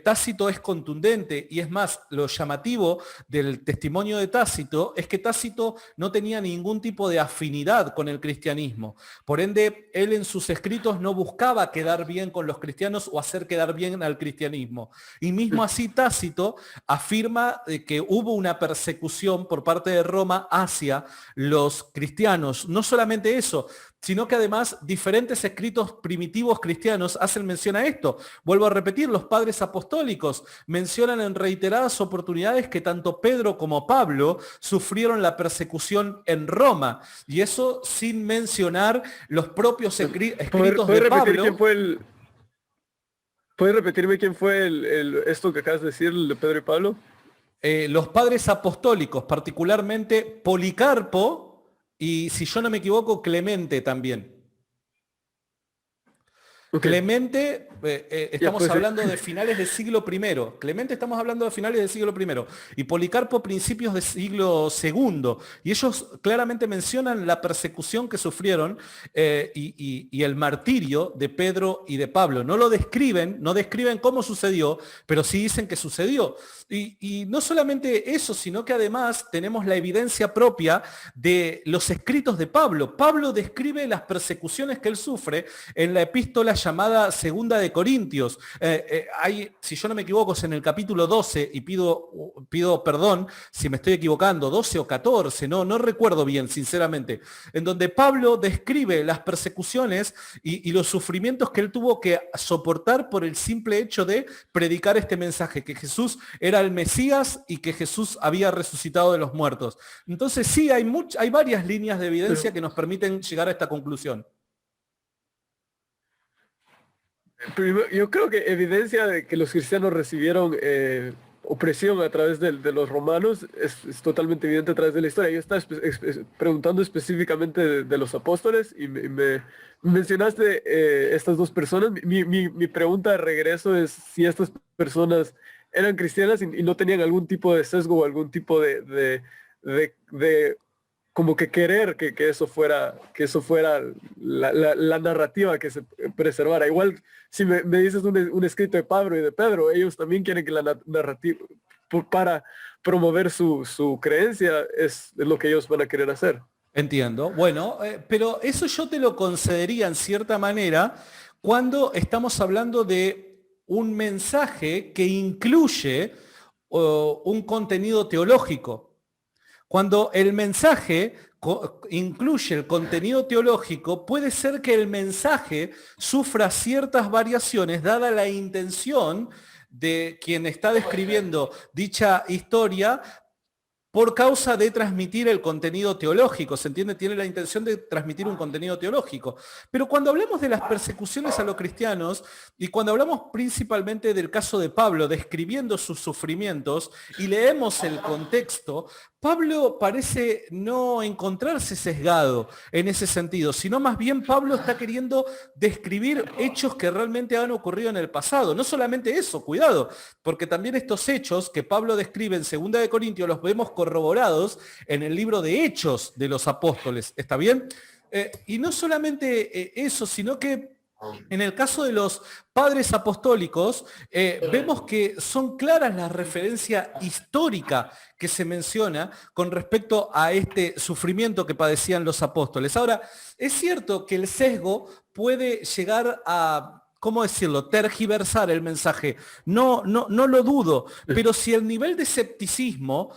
Tácito es contundente y es más, lo llamativo del testimonio de Tácito es que Tácito no tenía ningún tipo de afinidad con el cristianismo. Por ende, él en sus escritos no buscaba quedar bien con los cristianos o hacer quedar bien al cristianismo. Y mismo así Tácito afirma que hubo una persecución por parte de Roma hacia los cristianos. No solamente eso, sino que además diferentes escritos primitivos cristianos hacen mención a esto. Vuelvo a repetir, los padres apostólicos mencionan en reiteradas oportunidades que tanto Pedro como Pablo sufrieron la persecución en Roma. Y eso sin mencionar los propios escritos de ¿Puedes repetir Pablo. quién fue ¿Puedes repetirme quién fue esto que acabas de decir, el de Pedro y Pablo? Los padres apostólicos, particularmente Policarpo y, si yo no me equivoco, Clemente también. Ok, Clemente, ya estamos pues, hablando de finales del siglo I. Clemente estamos hablando de finales del siglo I. Y Policarpo principios del siglo II. Y ellos claramente mencionan la persecución que sufrieron y el martirio de Pedro y de Pablo. No lo describen, no describen cómo sucedió, pero sí dicen que sucedió. Y no solamente eso, sino que además tenemos la evidencia propia de los escritos de Pablo. Pablo describe las persecuciones que él sufre en la epístola llamada Segunda de Corintios. Si yo no me equivoco, es en el capítulo 12, y pido perdón si me estoy equivocando, 12 o 14, no recuerdo bien, sinceramente, en donde Pablo describe las persecuciones y los sufrimientos que él tuvo que soportar por el simple hecho de predicar este mensaje, que Jesús era el Mesías y que Jesús había resucitado de los muertos. Entonces sí, hay varias líneas de evidencia pero, que nos permiten llegar a esta conclusión. yo creo que evidencia de que los cristianos recibieron opresión a través de los romanos es totalmente evidente a través de la historia. Yo estaba preguntando específicamente de los apóstoles y me mencionaste estas dos personas. Mi pregunta de regreso es si estas personas eran cristianas y no tenían algún tipo de sesgo o algún tipo de como que querer que eso fuera la narrativa que se preservara. Igual, si me dices un escrito de Pablo y de Pedro, ellos también quieren que la narrativa, para promover su creencia, es lo que ellos van a querer hacer. Entiendo. Bueno, pero eso yo te lo concedería en cierta manera cuando estamos hablando de un mensaje que incluye un contenido teológico. Cuando el mensaje incluye el contenido teológico, puede ser que el mensaje sufra ciertas variaciones dada la intención de quien está describiendo dicha historia por causa de transmitir el contenido teológico, ¿se entiende? Tiene la intención de transmitir un contenido teológico. Pero cuando hablamos de las persecuciones a los cristianos, y cuando hablamos principalmente del caso de Pablo, describiendo sus sufrimientos, y leemos el contexto, Pablo parece no encontrarse sesgado en ese sentido, sino más bien Pablo está queriendo describir hechos que realmente han ocurrido en el pasado. No solamente eso, cuidado, porque también estos hechos que Pablo describe en 2 de Corintios los vemos corroborados en el libro de Hechos de los Apóstoles. ¿Está bien? Y no solamente eso, sino que en el caso de los padres apostólicos, vemos que son claras la referencia histórica que se menciona con respecto a este sufrimiento que padecían los apóstoles. Ahora, es cierto que el sesgo puede llegar a, ¿cómo decirlo?, tergiversar el mensaje. No lo dudo, pero si el nivel de escepticismo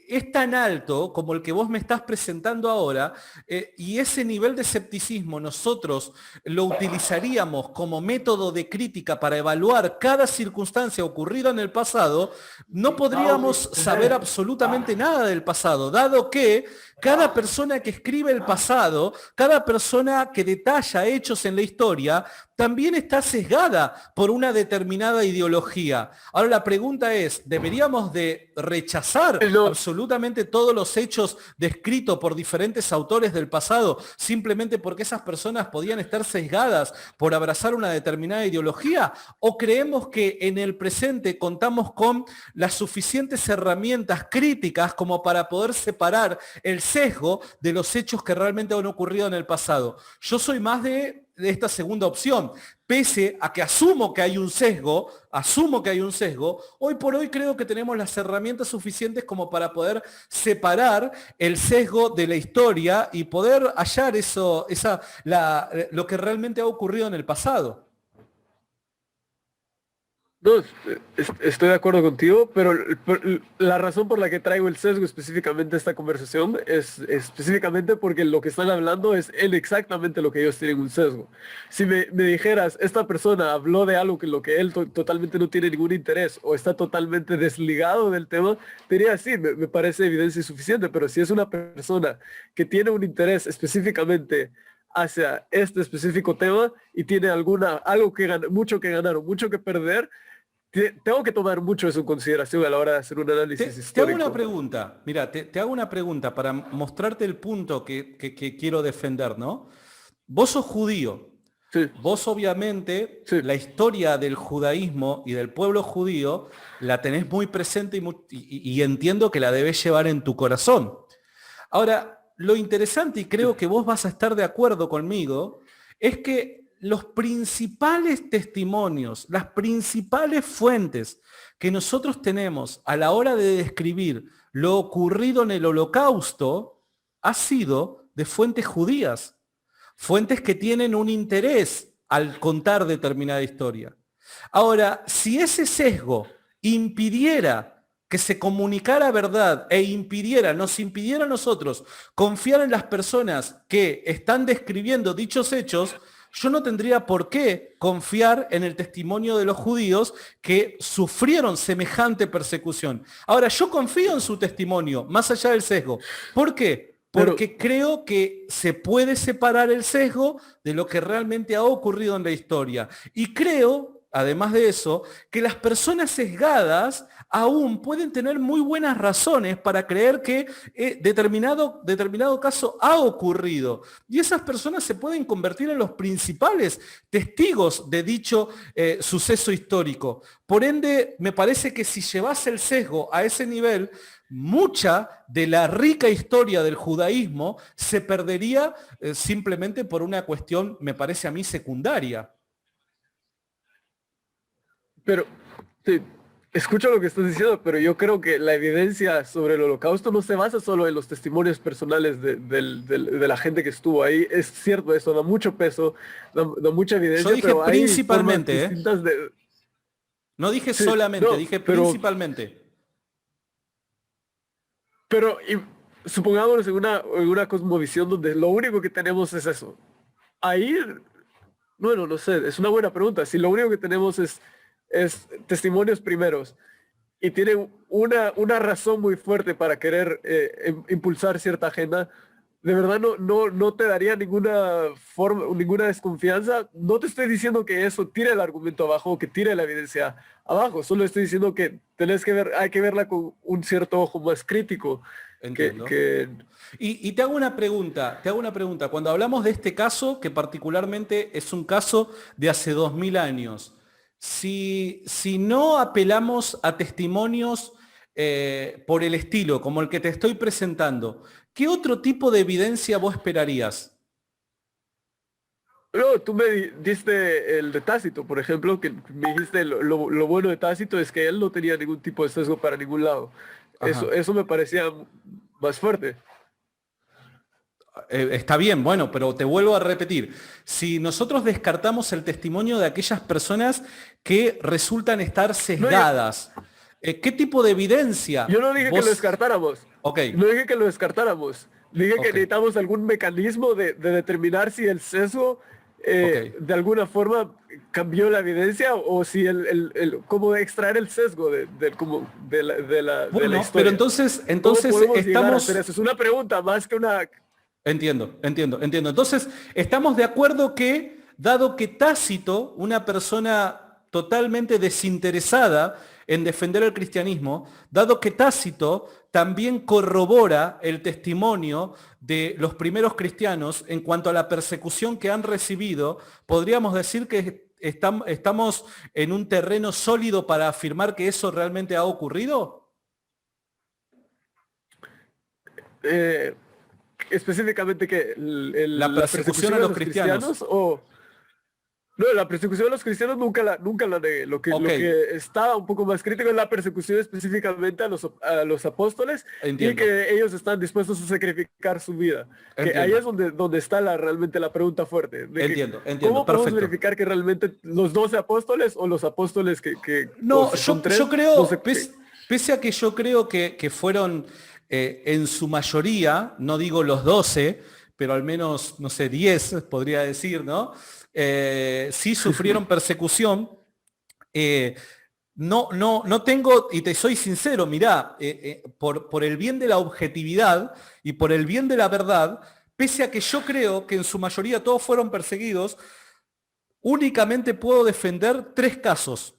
es tan alto como el que vos me estás presentando ahora, y ese nivel de escepticismo nosotros lo utilizaríamos como método de crítica para evaluar cada circunstancia ocurrida en el pasado, no podríamos saber absolutamente nada del pasado, dado que cada persona que escribe el pasado, cada persona que detalla hechos en la historia, también está sesgada por una determinada ideología. Ahora la pregunta es, ¿deberíamos de rechazar No, absolutamente todos los hechos descritos por diferentes autores del pasado simplemente porque esas personas podían estar sesgadas por abrazar una determinada ideología? ¿O creemos que en el presente contamos con las suficientes herramientas críticas como para poder separar el sesgo de los hechos que realmente han ocurrido en el pasado? Yo soy más de esta segunda opción. Pese a que asumo que hay un sesgo, hoy por hoy creo que tenemos las herramientas suficientes como para poder separar el sesgo de la historia y poder hallar lo que realmente ha ocurrido en el pasado. no, estoy de acuerdo contigo, pero la razón por la que traigo el sesgo específicamente a esta conversación es específicamente porque lo que están hablando es exactamente lo que ellos tienen un sesgo. Si me dijeras, esta persona habló de algo que lo que él totalmente no tiene ningún interés o está totalmente desligado del tema, te diría, sí, me parece evidencia suficiente, pero si es una persona que tiene un interés específicamente hacia este específico tema y tiene algo que ganar, mucho que ganar o mucho que perder, tengo que tomar mucho eso en consideración a la hora de hacer un análisis Te hago una histórico. pregunta, mira, te hago una pregunta para mostrarte el punto que quiero defender, ¿no? Vos sos judío. Sí, Vos obviamente sí. la historia del judaísmo y del pueblo judío la tenés muy presente y entiendo que la debés llevar en tu corazón. Ahora, lo interesante, y creo que vos vas a estar de acuerdo conmigo, es que los principales testimonios, las principales fuentes que nosotros tenemos a la hora de describir lo ocurrido en el Holocausto ha sido de fuentes judías, fuentes que tienen un interés al contar determinada historia. Ahora, si ese sesgo impidiera que se comunicara verdad e nos impidiera a nosotros confiar en las personas que están describiendo dichos hechos, yo no tendría por qué confiar en el testimonio de los judíos que sufrieron semejante persecución. Ahora, yo confío en su testimonio, más allá del sesgo. ¿Por qué? Pero, Porque creo que se puede separar el sesgo de lo que realmente ha ocurrido en la historia. Y creo, además de eso, que las personas sesgadas aún pueden tener muy buenas razones para creer que determinado caso ha ocurrido. Y esas personas se pueden convertir en los principales testigos de dicho suceso histórico. Por ende, me parece que si llevas el sesgo a ese nivel, mucha de la rica historia del judaísmo se perdería simplemente por una cuestión, me parece a mí, secundaria. pero, sí, escucho lo que estás diciendo, pero yo creo que la evidencia sobre el holocausto no se basa solo en los testimonios personales de la gente que estuvo ahí. Es cierto, eso da mucho peso, da mucha Yo evidencia, dije pero hay formas principalmente, ¿eh? distintas de... No dije Sí, solamente, no, dije principalmente. pero supongámonos en una cosmovisión donde lo único que tenemos es eso. Ahí, bueno, no sé, es una buena pregunta. Si lo único que tenemos es testimonios primeros y tienen una razón muy fuerte para querer impulsar cierta agenda, de verdad no te daría ninguna forma, ninguna desconfianza. No te estoy diciendo que eso tire el argumento abajo o que tire la evidencia abajo, solo estoy diciendo que hay que verla con un cierto ojo más crítico. Entiendo. Que Y te hago una pregunta, te hago una pregunta. Cuando hablamos de este caso, que particularmente es un caso de hace 2000 años, si no apelamos a testimonios por el estilo, como el que te estoy presentando, ¿qué otro tipo de evidencia vos esperarías? No, tú me diste el de Tácito, por ejemplo, que me dijiste lo bueno de Tácito es que él no tenía ningún tipo de sesgo para ningún lado. Ajá. Eso me parecía más fuerte. Está bien, bueno, pero te vuelvo a repetir. Si nosotros descartamos el testimonio de aquellas personas que resultan estar No, yo, sesgadas, ¿qué tipo de evidencia yo no dije que lo vos... descartáramos. Ok, No dije que lo descartáramos. Dije que ok, necesitamos algún mecanismo de determinar si el sesgo ok. de alguna forma cambió la evidencia o si cómo extraer el sesgo como de la Bueno, pero historia. ¿Cómo entonces podemos llegar a hacer estamos... eso? Es una pregunta más que una... Entiendo, entiendo, entiendo. Entonces, estamos de acuerdo que, dado que Tácito, una persona totalmente desinteresada en defender el cristianismo, dado que Tácito también corrobora el testimonio de los primeros cristianos en cuanto a la persecución que han recibido, podríamos decir que estamos en un terreno sólido para afirmar que eso realmente ha ocurrido. eh, específicamente que La la persecución a persecución a los los cristianos. cristianos o no, la persecución a los cristianos nunca la negué. Ok, Lo que está un poco más crítico es la persecución específicamente a los apóstoles y entiendo, que ellos están dispuestos a sacrificar su vida. Que ahí entiendo. es donde está realmente la pregunta fuerte, de que Entiendo, entiendo, ¿cómo podemos perfecto. verificar que realmente los 12 apóstoles o los apóstoles o No, si son yo tres, no sé creo, pese a que yo creo que fueron en su mayoría, no digo los 12, pero al menos, no sé, 10 podría decir, ¿no? Sí sufrieron persecución. eh, no tengo, y te soy sincero, mirá, por el bien de la objetividad y por el bien de la verdad, pese a que yo creo que en su mayoría todos fueron perseguidos, únicamente puedo defender 3 casos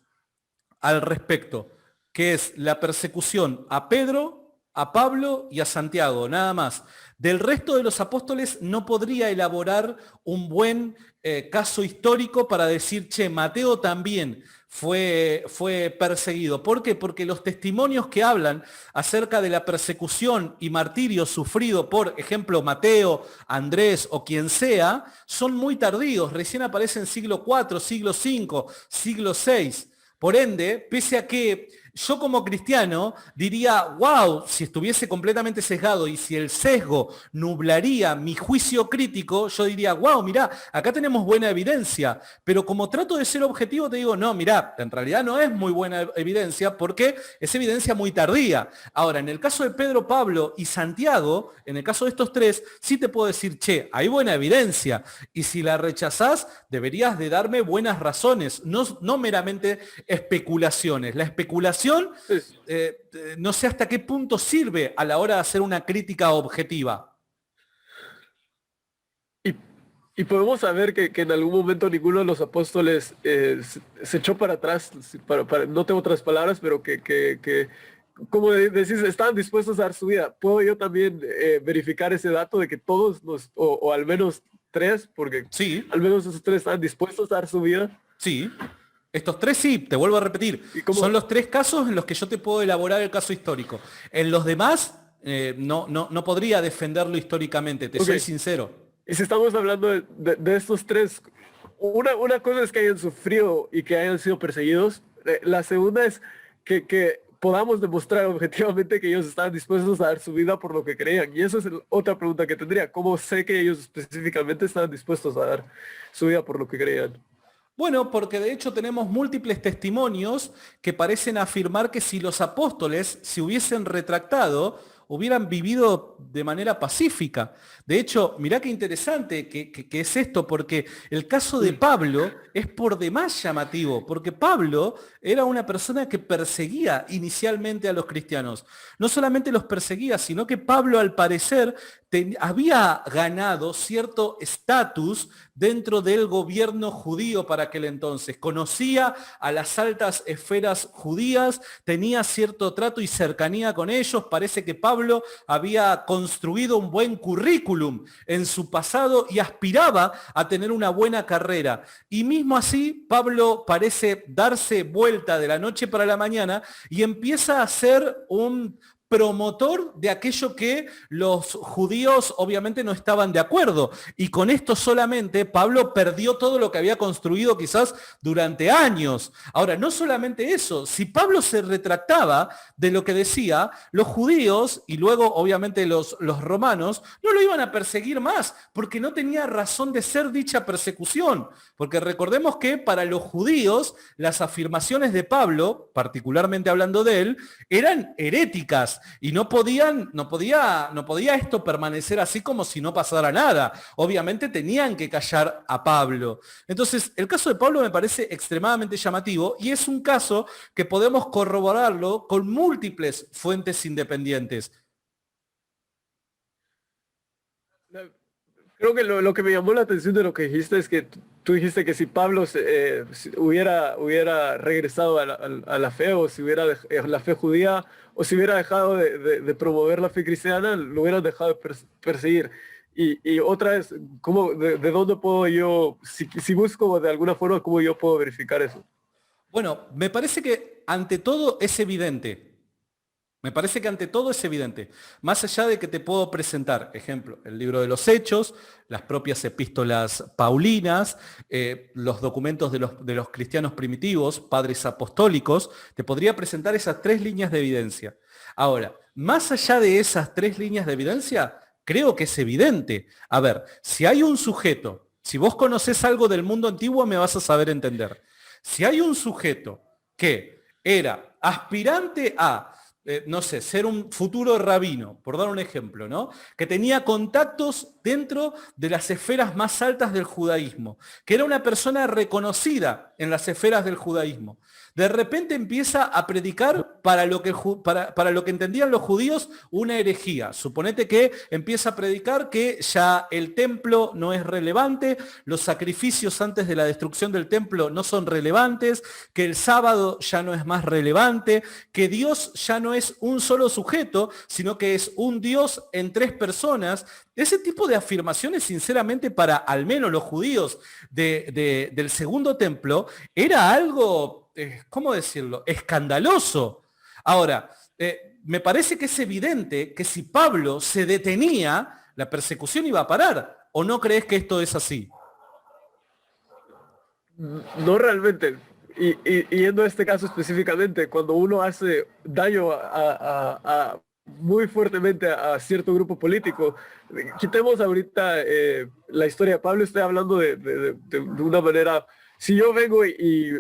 al respecto, que es la persecución a Pedro, a Pablo y a Santiago, nada más. Del resto de los apóstoles no podría elaborar un buen caso histórico para decir, che, Mateo también fue perseguido. ¿Por qué? Porque los testimonios que hablan acerca de la persecución y martirio sufrido por ejemplo Mateo, Andrés o quien sea, son muy tardíos. Recién aparecen siglo IV, siglo V, siglo VI. Por ende, pese a que yo como cristiano diría, wow, si estuviese completamente sesgado y si el sesgo nublaría mi juicio crítico, yo diría, wow, mirá, acá tenemos buena evidencia. Pero como trato de ser objetivo, te digo, no, mirá, en realidad no es muy buena evidencia porque es evidencia muy tardía. Ahora, en el caso de Pedro, Pablo y Santiago, en el caso de estos tres, sí te puedo decir, che, hay buena evidencia. Y si la rechazás, deberías de darme buenas razones, no meramente especulaciones. La especulación Pues, no sé hasta qué punto sirve a la hora de hacer una crítica objetiva. y, y podemos saber que en algún momento ninguno de los apóstoles se echó para atrás, no tengo otras palabras, pero que como decís, estaban dispuestos a dar su vida. ¿Puedo yo también verificar ese dato de que todos, o al menos tres, porque Sí, al menos esos tres estaban dispuestos a dar su vida? sí. Estos tres sí, te vuelvo a repetir, ¿Y cómo? son los tres casos en los que yo te puedo elaborar el caso histórico. En los demás, no podría defenderlo históricamente, te Ok, soy sincero. y si estamos hablando de estos tres, una cosa es que hayan sufrido y que hayan sido perseguidos. La segunda es que podamos demostrar objetivamente que ellos estaban dispuestos a dar su vida por lo que creían. Y esa es otra pregunta que tendría. ¿Cómo sé que ellos específicamente estaban dispuestos a dar su vida por lo que creían? Bueno, porque de hecho tenemos múltiples testimonios que parecen afirmar que si los apóstoles se hubiesen retractado, hubieran vivido de manera pacífica. De hecho, mirá qué interesante que es esto, porque el caso de Pablo es por demás llamativo, porque Pablo era una persona que perseguía inicialmente a los cristianos. No solamente los perseguía, sino que Pablo al parecer había ganado cierto estatus dentro del gobierno judío para aquel entonces. Conocía a las altas esferas judías, tenía cierto trato y cercanía con ellos. Parece que Pablo había construido un buen currículum en su pasado y aspiraba a tener una buena carrera. Y mismo así, Pablo parece darse vuelta de la noche para la mañana y empieza a ser un promotor de aquello que los judíos obviamente no estaban de acuerdo. Y con esto solamente Pablo perdió todo lo que había construido quizás durante años. Ahora, no solamente eso, si Pablo se retractaba de lo que decía, los judíos y luego obviamente los romanos no lo iban a perseguir más, porque no tenía razón de ser dicha persecución. Porque recordemos que para los judíos las afirmaciones de Pablo, particularmente hablando de él, eran heréticas. Y no podía esto permanecer así como si no pasara nada. Obviamente tenían que callar a Pablo. Entonces, el caso de Pablo me parece extremadamente llamativo y es un caso que podemos corroborarlo con múltiples fuentes independientes. Creo que lo que me llamó la atención de lo que dijiste es que tú dijiste que si Pablo si hubiera regresado a la fe o si hubiera la fe judía o si hubiera dejado de promover la fe cristiana, lo hubieran dejado de perseguir. Y otra vez, de dónde puedo yo, si busco de alguna forma, cómo yo puedo verificar eso? Bueno, me parece que ante todo es evidente. Me parece que ante todo es evidente. Más allá de que te puedo presentar, ejemplo, el libro de los Hechos, las propias epístolas paulinas, los documentos de los cristianos primitivos, padres apostólicos, te podría presentar esas tres líneas de evidencia. Ahora, más allá de esas tres líneas de evidencia, creo que es evidente. A ver, si hay un sujeto, si vos conocés algo del mundo antiguo, me vas a saber entender. Si hay un sujeto que era aspirante a no sé, ser un futuro rabino, por dar un ejemplo, ¿no? Que tenía contactos dentro de las esferas más altas del judaísmo, que era una persona reconocida en las esferas del judaísmo. De repente empieza a predicar para lo que entendían los judíos una herejía. Suponete que empieza a predicar que ya el templo no es relevante, los sacrificios antes de la destrucción del templo no son relevantes, que el sábado ya no es más relevante, que Dios ya no es un solo sujeto, sino que es un Dios en tres personas. Ese tipo de afirmaciones, sinceramente, para al menos los judíos del segundo templo, era algo, ¿cómo decirlo?, escandaloso. Ahora, me parece que es evidente que si Pablo se detenía, la persecución iba a parar. ¿O no crees que esto es así? No realmente. Y yendo a este caso específicamente, cuando uno hace daño muy fuertemente a cierto grupo político, quitemos ahorita la historia de Pablo, estoy hablando de una manera, si yo vengo y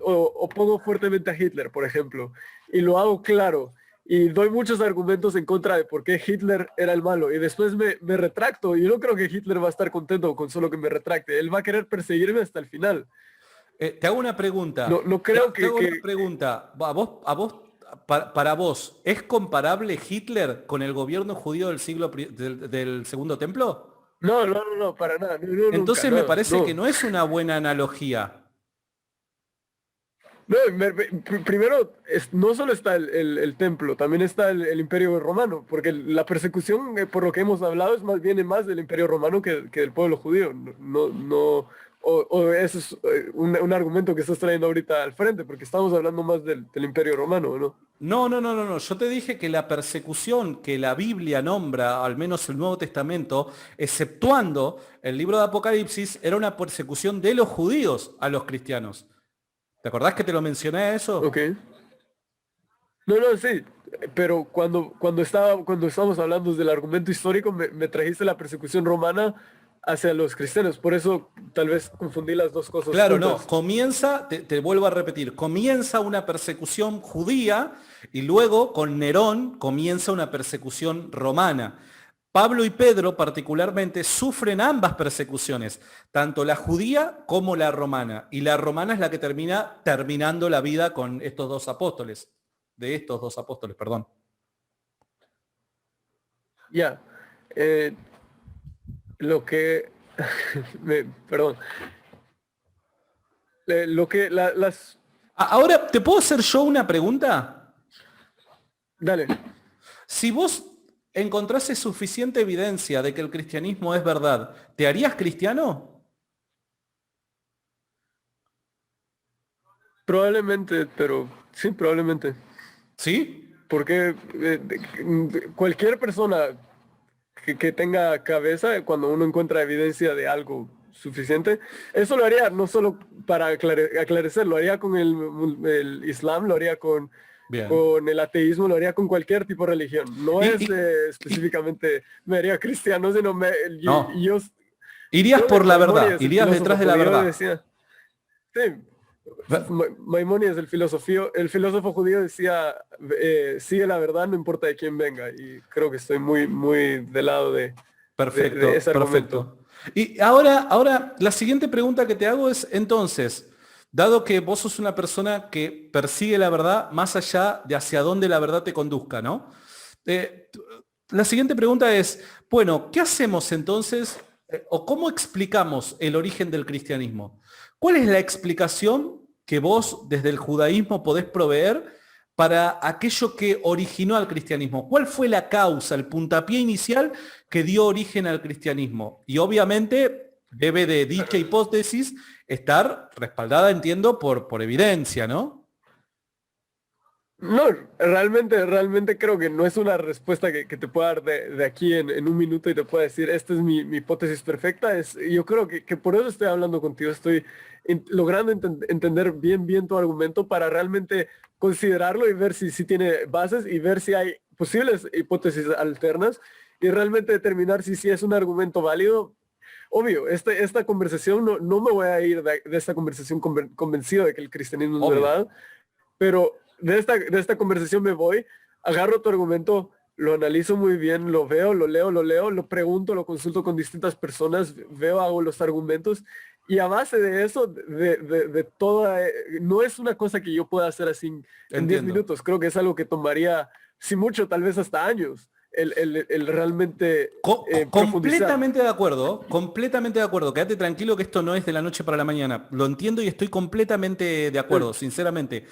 opongo fuertemente a Hitler, por ejemplo, y lo hago claro, y doy muchos argumentos en contra de por qué Hitler era el malo, y después me retracto, yo no creo que Hitler va a estar contento con solo que me retracte, él va a querer perseguirme hasta el final. Te hago una pregunta. No Te, creo te hago una pregunta. Para vos, ¿es comparable Hitler con el gobierno judío del Segundo Templo? no, para nada, no, nunca, Entonces me no, parece que no. no es una buena analogía. No, primero, no solo está el templo, también está el imperio romano, porque la persecución, por lo que hemos hablado, viene más del imperio romano que del pueblo judío. O eso es un argumento que estás trayendo ahorita al frente, porque estamos hablando más del imperio romano, ¿no? No. Yo te dije que la persecución que la Biblia nombra, al menos el Nuevo Testamento, exceptuando el libro de Apocalipsis, era una persecución de los judíos a los cristianos. ¿Te acordás que te lo mencioné eso? Ok. No, sí, pero cuando estábamos hablando del argumento histórico, me trajiste la persecución romana hacia los cristianos, por eso tal vez confundí las dos cosas Claro, no, juntas. comienza, te vuelvo a repetir, comienza una persecución judía y luego con Nerón comienza una persecución romana. Pablo y Pedro particularmente sufren ambas persecuciones, tanto la judía como la romana. Y la romana es la que terminando la vida con estos dos apóstoles, de estos dos apóstoles, perdón. Ya, eh, lo que, perdón, lo que las, Ahora, ¿te puedo hacer yo una pregunta? dale. Si vos encontrases suficiente evidencia de que el cristianismo es verdad, ¿te harías cristiano? Probablemente, pero sí, probablemente. ¿Sí? Porque cualquier persona que tenga cabeza, cuando uno encuentra evidencia de algo suficiente, eso lo haría no solo para aclarecer, lo haría con el Islam, lo haría Bien. con el ateísmo, lo haría con cualquier tipo de religión. No Y, es y- y- específicamente, me haría cristiano, sino no. yo Irías creo que por la verdad, Maimónides, el irías filósofo detrás de la judío, verdad. decía, sí, Maimónides, el filósofo judío decía, sigue la verdad, no importa de quién venga. Y creo que estoy muy del lado de Perfecto, ese argumento. perfecto. Y ahora, la siguiente pregunta que te hago es, entonces, dado que vos sos una persona que persigue la verdad más allá de hacia dónde la verdad te conduzca, ¿no? Eh, t- la siguiente pregunta es, bueno, ¿qué hacemos entonces o cómo explicamos el origen del cristianismo? ¿Cuál es la explicación que vos desde el judaísmo podés proveer para aquello que originó al cristianismo? ¿Cuál fue la causa, el puntapié inicial que dio origen al cristianismo? Y obviamente debe de dicha hipótesis estar respaldada, entiendo, por evidencia, ¿no? No, realmente creo que no es una respuesta que te pueda dar de aquí en un minuto y te pueda decir, esta es mi hipótesis perfecta. Yo creo que por eso estoy hablando contigo, estoy logrando entender bien tu argumento para realmente considerarlo y ver si tiene bases y ver si hay posibles hipótesis alternas y realmente determinar si es un argumento válido. Obvio, esta conversación no me voy a ir de esta conversación convencido de que el cristianismo es Obvio. verdad, pero de esta conversación me voy, agarro tu argumento, lo analizo muy bien, lo veo, lo leo, lo pregunto, lo consulto con distintas personas, veo, hago los argumentos y a base de eso, de toda, no es una cosa que yo pueda hacer así en 10 Entiendo. minutos, creo que es algo que tomaría, si mucho, tal vez hasta años. el realmente profundizar. Completamente de acuerdo. Quédate tranquilo que esto no es de la noche para la mañana. Lo entiendo y estoy completamente de acuerdo, sinceramente.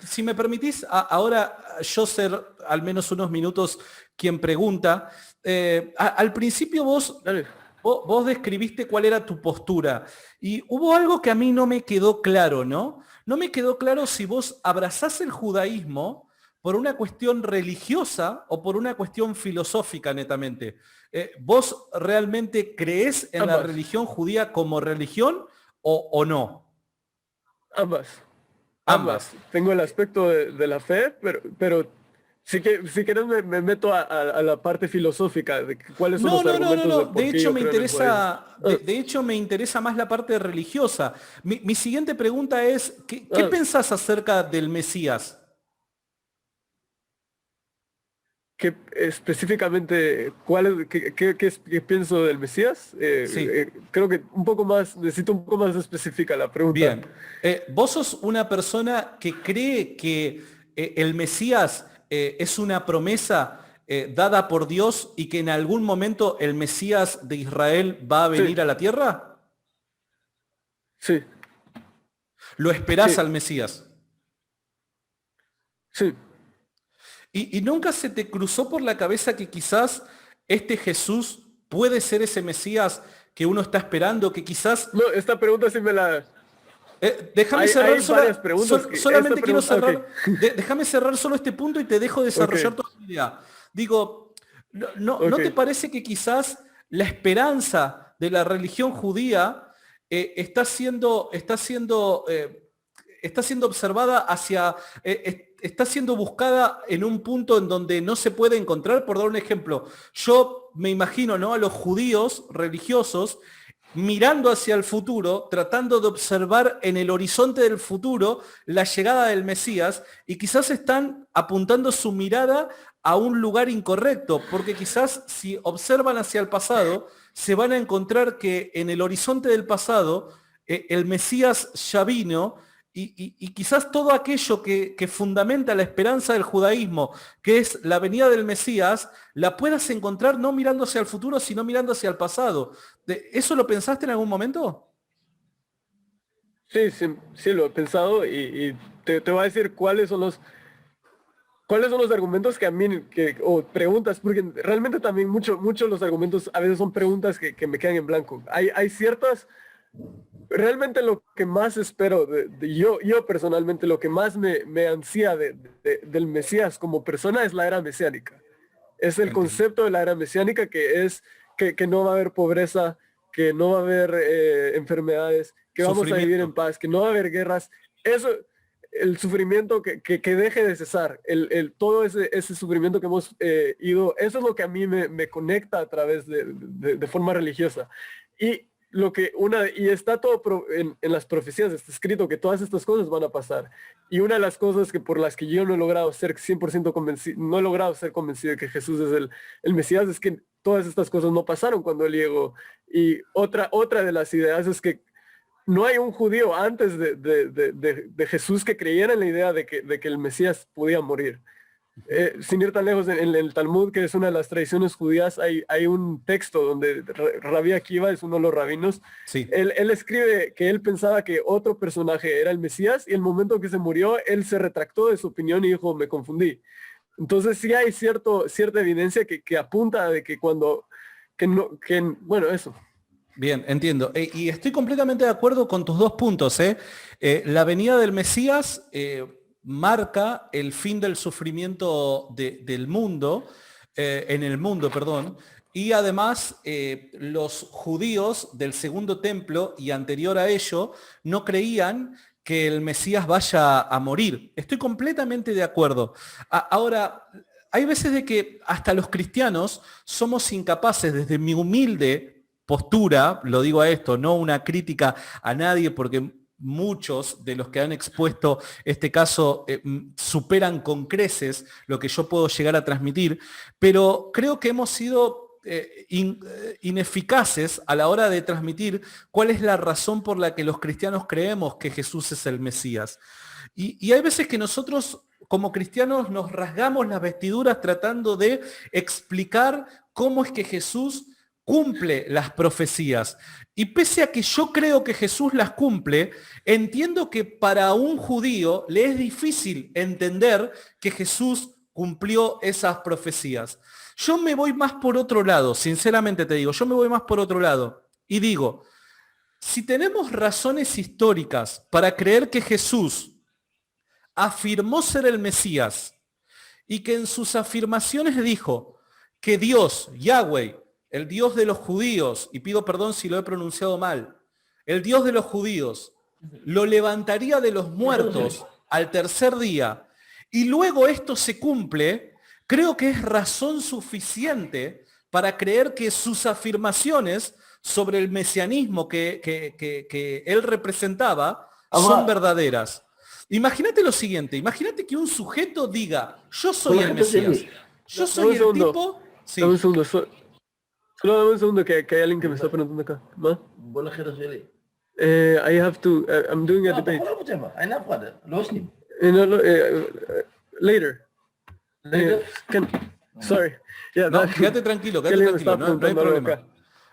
Si me permitís, ahora yo ser al menos unos minutos quien pregunta. Al principio Dale. vos describiste cuál era tu postura y hubo algo que a mí no me quedó claro, ¿no? No me quedó claro si vos abrazás el judaísmo por una cuestión religiosa o por una cuestión filosófica netamente. ¿Vos realmente creés en la Ambas, religión judía como religión o no? ambas, ambas. Ambas. Tengo el aspecto de la fe, pero si quieres me meto a la parte filosófica de cuáles son No, los no, no, no, argumentos de no. De por qué hecho, yo me creo en el judaísmo. interesa, Ah, de hecho, me interesa más la parte religiosa. Mi siguiente pregunta es, ¿qué ah, pensás acerca del Mesías? ¿Qué específicamente qué pienso del Mesías? Sí, Creo que un poco más, necesito un poco más específica la pregunta. bien. ¿Vos sos una persona que cree que el Mesías es una promesa dada por Dios y que en algún momento el Mesías de Israel va a Sí, venir a la tierra? sí, ¿Lo esperás sí, al Mesías? sí. ¿Y nunca se te cruzó por la cabeza que quizás este Jesús puede ser ese Mesías que uno está esperando, que quizás... No, esta pregunta sí me la... déjame Hay cerrar varias preguntas que esta solamente quiero pregunta... Ok, cerrar, déjame cerrar solo este punto y te dejo ok, desarrollar toda tu idea. Digo, ¿no ok. te parece que quizás la esperanza de la religión judía está siendo observada está siendo buscada en un punto en donde no se puede encontrar? Por dar un ejemplo, yo me imagino, ¿no?, a los judíos religiosos mirando hacia el futuro, tratando de observar en el horizonte del futuro la llegada del Mesías, y quizás están apuntando su mirada a un lugar incorrecto, porque quizás si observan hacia el pasado, se van a encontrar que en el horizonte del pasado el Mesías ya vino y quizás todo aquello que fundamenta la esperanza del judaísmo, que es la venida del Mesías, la puedas encontrar no mirando hacia el futuro, sino mirando hacia el pasado. ¿Eso lo pensaste en algún momento? Sí, sí, sí, lo he pensado y te voy a decir cuáles son los argumentos que a mí, o preguntas, porque realmente también muchos los argumentos a veces son preguntas que me quedan en blanco. Hay ciertas, realmente lo que más espero, yo personalmente lo que más me ansía del Mesías como persona es la era mesiánica. Es el Entiendo. concepto de la era mesiánica que es que no va a haber pobreza, que no va a haber enfermedades, que vamos a vivir en Sufrimiento. paz, que no va a haber guerras. Eso, el sufrimiento que deje de cesar, todo ese sufrimiento que hemos ido, eso es lo que a mí me conecta a través de forma religiosa. Y y está todo en las profecías, está escrito que todas estas cosas van a pasar. Y una de las cosas que por las que yo no he logrado ser 100% convencido, no he logrado ser convencido de que Jesús es el Mesías, es que todas estas cosas no pasaron cuando él llegó. Y otra de las ideas es que no hay un judío antes de Jesús que creyera en la idea de que el Mesías podía morir. Sin ir tan lejos, en el Talmud, que es una de las tradiciones judías, hay un texto donde Rabí Akiva es uno de los rabinos. Sí. Él escribe que él pensaba que otro personaje era el Mesías y el momento que se murió, él se retractó de su opinión y dijo, me confundí. Entonces sí hay cierta evidencia que apunta de que cuando, que no, que, bueno, eso. Bien, entiendo. Y estoy completamente de acuerdo con tus dos puntos, ¿eh? La venida del Mesías marca el fin del sufrimiento del mundo, en el mundo, perdón, y además los judíos del segundo templo y anterior a ello no creían que el Mesías vaya a morir. Estoy completamente de acuerdo. Ahora, hay veces de que hasta los cristianos somos incapaces, desde mi humilde postura, lo digo a esto, no una crítica a nadie, porque muchos de los que han expuesto este caso superan con creces lo que yo puedo llegar a transmitir, pero creo que hemos sido ineficaces a la hora de transmitir cuál es la razón por la que los cristianos creemos que Jesús es el Mesías. Y hay veces que nosotros como cristianos nos rasgamos las vestiduras tratando de explicar cómo es que Jesús cumple las profecías. Y pese a que yo creo que Jesús las cumple, entiendo que para un judío le es difícil entender que Jesús cumplió esas profecías. Yo me voy más por otro lado, sinceramente te digo, yo me voy más por otro lado y digo, si tenemos razones históricas para creer que Jesús afirmó ser el Mesías y que en sus afirmaciones dijo que Dios, Yahweh, el Dios de los judíos, y pido perdón si lo he pronunciado mal, el Dios de los judíos, lo levantaría de los muertos al tercer día, y luego esto se cumple, creo que es razón suficiente para creer que sus afirmaciones sobre el mesianismo que él representaba son verdaderas. Imagínate lo siguiente, imagínate que un sujeto diga, yo soy el Mesías, yo soy el tipo... Sí. Dame un segundo, solo dame un segundo que hay alguien que me está preguntando acá. ¿Ma? I have to, I'm doing a debate. Later. Sorry. Yeah, no, quédate tranquilo, no hay problema.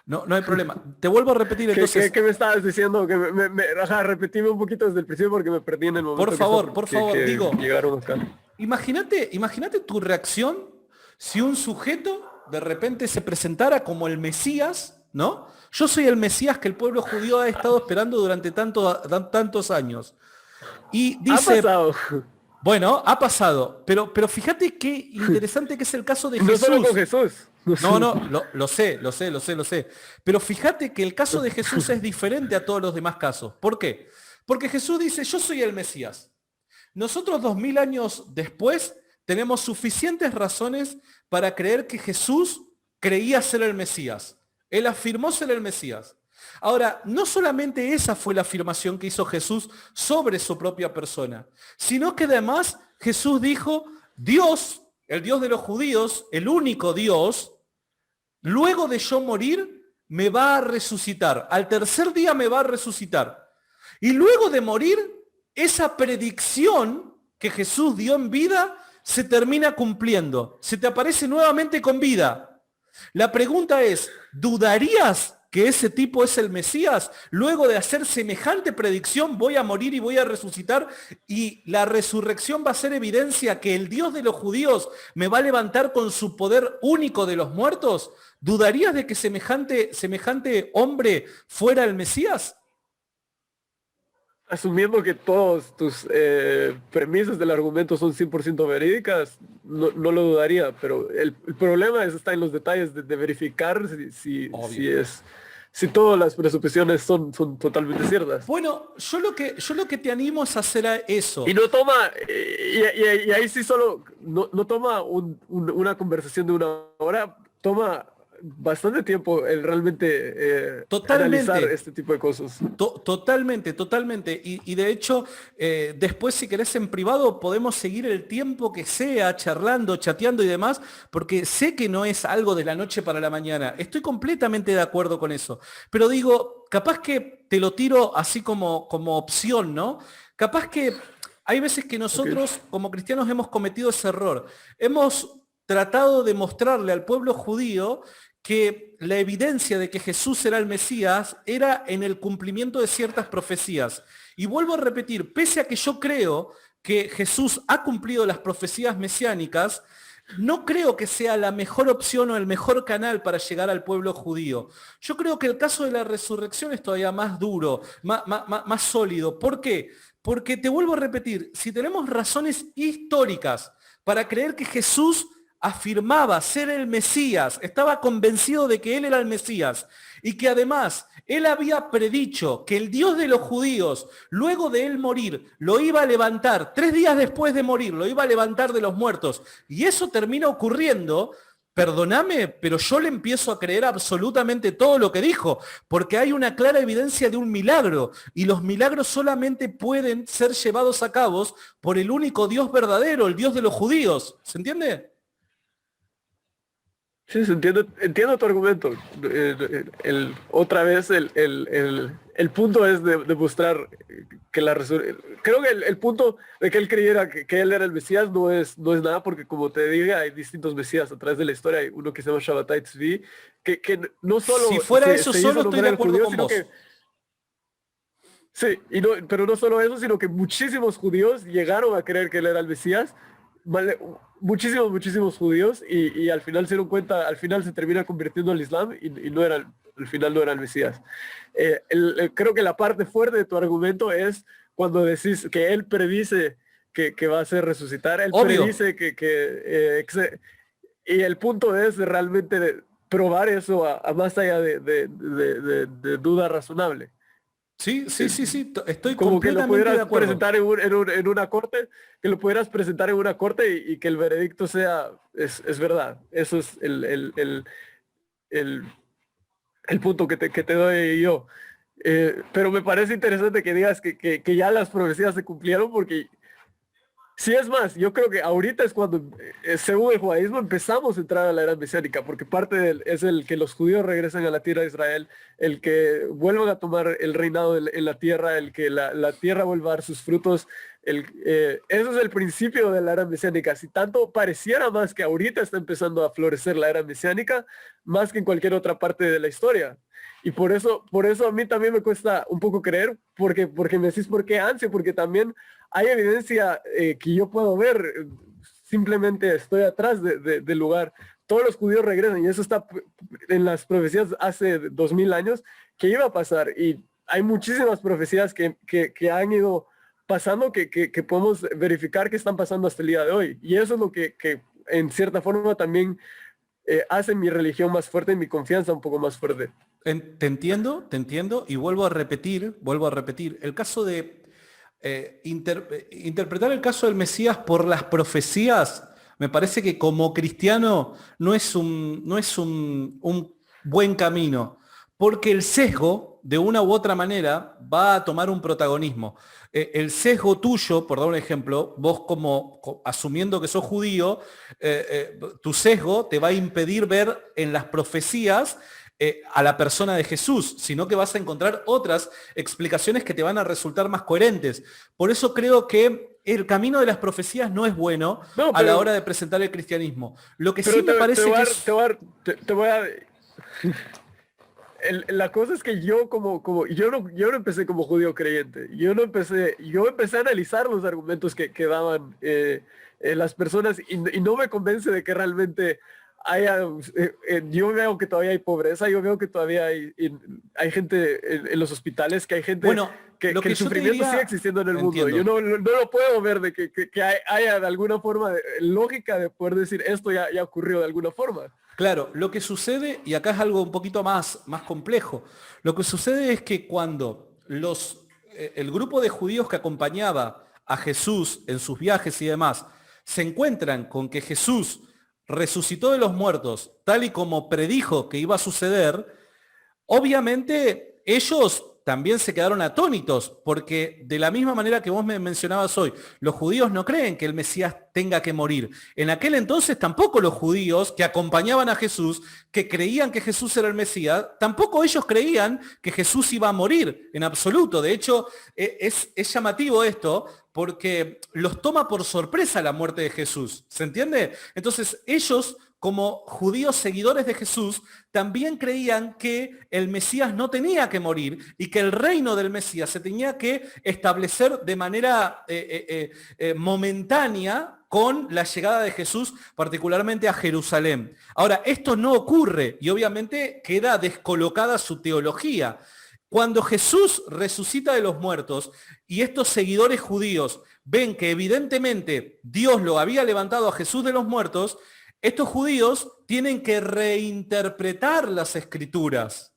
No hay problema. Te vuelvo a repetir entonces. ¿Qué me estabas diciendo? Que repetime un poquito desde el principio porque me perdí en el momento. Por favor, digo. Llegaron acá. Imagínate tu reacción si un sujeto de repente se presentara como el Mesías, ¿no? Yo soy el Mesías que el pueblo judío ha estado esperando durante tantos años. Y dice... Ha pasado. Bueno, ha pasado. Pero fíjate qué interesante que es el caso de Jesús. No solo con Jesús. No, lo sé. Pero fíjate que el caso de Jesús es diferente a todos los demás casos. ¿Por qué? Porque Jesús dice, yo soy el Mesías. Nosotros 2000 años después tenemos suficientes razones para creer que Jesús creía ser el Mesías. Él afirmó ser el Mesías. Ahora, no solamente esa fue la afirmación que hizo Jesús sobre su propia persona, sino que además Jesús dijo, Dios, el Dios de los judíos, el único Dios, luego de yo morir, me va a resucitar. Al tercer día me va a resucitar. Y luego de morir, esa predicción que Jesús dio en vida se termina cumpliendo. Se te aparece nuevamente con vida. La pregunta es, ¿dudarías que ese tipo es el Mesías? Luego de hacer semejante predicción, voy a morir y voy a resucitar, y la resurrección va a ser evidencia que el Dios de los judíos me va a levantar con su poder único de los muertos. ¿Dudarías de que semejante hombre fuera el Mesías? Asumiendo que todos tus premisas del argumento son 100% verídicas, no lo dudaría, pero el problema está en los detalles de verificar si todas las presuposiciones son totalmente ciertas. Bueno, yo lo que te animo es a hacer eso. Y no toma, y ahí sí solo, no toma una conversación de 1 hora, toma bastante tiempo el realmente analizar este tipo de cosas. Totalmente. Y de hecho, después si querés en privado podemos seguir el tiempo que sea, charlando, chateando y demás, porque sé que no es algo de la noche para la mañana. Estoy completamente de acuerdo con eso. Pero digo, capaz que te lo tiro así como opción, ¿no? Capaz que hay veces que nosotros como cristianos hemos cometido ese error. Hemos tratado de mostrarle al pueblo judío que la evidencia de que Jesús era el Mesías era en el cumplimiento de ciertas profecías. Y vuelvo a repetir, pese a que yo creo que Jesús ha cumplido las profecías mesiánicas, no creo que sea la mejor opción o el mejor canal para llegar al pueblo judío. Yo creo que el caso de la resurrección es todavía más duro, más sólido. ¿Por qué? Porque te vuelvo a repetir, si tenemos razones históricas para creer que Jesús afirmaba ser el Mesías, estaba convencido de que él era el Mesías y que además él había predicho que el Dios de los judíos, luego de él morir, lo iba a levantar, 3 días después de morir, lo iba a levantar de los muertos, y eso termina ocurriendo. Perdóname, pero yo le empiezo a creer absolutamente todo lo que dijo, porque hay una clara evidencia de un milagro, y los milagros solamente pueden ser llevados a cabo por el único Dios verdadero, el Dios de los judíos. ¿Se entiende? Sí, sí, entiendo tu argumento. Otra vez el punto es de demostrar que creo que el punto de que él creyera que él era el Mesías no es nada, porque como te dije, hay distintos Mesías a través de la historia. Hay uno que se llama Shabbatai Tzvi, que no Si solo fuera eso se hizo solo, estoy de nombrar el acuerdo judío, con sino vos. que sí, pero no solo eso, sino que muchísimos judíos llegaron a creer que él era el Mesías, vale, muchísimos judíos, y al final se dieron cuenta, al final se termina convirtiendo al Islam y no era, al final no era el Mesías. Creo que la parte fuerte de tu argumento es cuando decís que él predice que va a ser resucitar, él Obvio. predice y el punto es realmente probar eso a más allá de duda razonable. Sí, sí, sí, sí, estoy Como que lo completamente de pudieras acuerdo. presentar en una corte, que lo pudieras presentar en una corte y que el veredicto sea, es verdad. Eso es el, el punto que te doy yo. Pero me parece interesante que digas que ya las profecías se cumplieron, porque sí, es más, yo creo que ahorita es cuando, según el judaísmo, empezamos a entrar a la era mesiánica, porque es el que los judíos regresen a la tierra de Israel, el que vuelvan a tomar el reinado en la tierra, el que la tierra vuelva a dar sus frutos. Eso es el principio de la era mesiánica. Si tanto pareciera más que ahorita está empezando a florecer la era mesiánica, más que en cualquier otra parte de la historia. Y por eso a mí también me cuesta un poco creer, porque me decís por qué ansia, porque también hay evidencia que yo puedo ver, simplemente estoy atrás del lugar. Todos los judíos regresan, y eso está en las profecías hace 2000 años que iba a pasar, y hay muchísimas profecías que han ido pasando, que podemos verificar que están pasando hasta el día de hoy, y eso es lo que en cierta forma también hace mi religión más fuerte y mi confianza un poco más fuerte. Te entiendo y vuelvo a repetir, el caso de interpretar el caso del Mesías por las profecías, me parece que como cristiano no es un buen camino, porque el sesgo, de una u otra manera, va a tomar un protagonismo. El sesgo tuyo, por dar un ejemplo, vos asumiendo que sos judío, tu sesgo te va a impedir ver en las profecías a la persona de Jesús, sino que vas a encontrar otras explicaciones que te van a resultar más coherentes. Por eso creo que el camino de las profecías no es bueno No, a la hora de presentar el cristianismo. Lo que sí pero me te parece voy a que dar, te es... voy a dar- te voy a la cosa es que yo yo no empecé como judío creyente. Yo empecé a analizar los argumentos que daban las personas, y no me convence de que realmente haya, yo veo que todavía hay pobreza, yo veo que todavía hay gente en los hospitales, que hay gente Bueno, lo que que el yo te sufrimiento sigue diría, existiendo en el mundo. Yo entiendo. no lo puedo ver de que haya de alguna forma lógica de poder decir esto ya ocurrió de alguna forma. Claro, lo que sucede, y acá es algo un poquito más complejo, lo que sucede es que cuando el grupo de judíos que acompañaba a Jesús en sus viajes y demás, se encuentran con que Jesús resucitó de los muertos, tal y como predijo que iba a suceder, obviamente ellos también se quedaron atónitos, porque de la misma manera que vos me mencionabas hoy, los judíos no creen que el Mesías tenga que morir. En aquel entonces tampoco los judíos que acompañaban a Jesús, que creían que Jesús era el Mesías, tampoco ellos creían que Jesús iba a morir en absoluto. De hecho, es llamativo esto, porque los toma por sorpresa la muerte de Jesús. ¿Se entiende? Entonces ellos, como judíos seguidores de Jesús, también creían que el Mesías no tenía que morir y que el reino del Mesías se tenía que establecer de manera momentánea con la llegada de Jesús, particularmente a Jerusalén. Ahora, esto no ocurre y obviamente queda descolocada su teología. Cuando Jesús resucita de los muertos y estos seguidores judíos ven que evidentemente Dios lo había levantado a Jesús de los muertos, estos judíos tienen que reinterpretar las escrituras.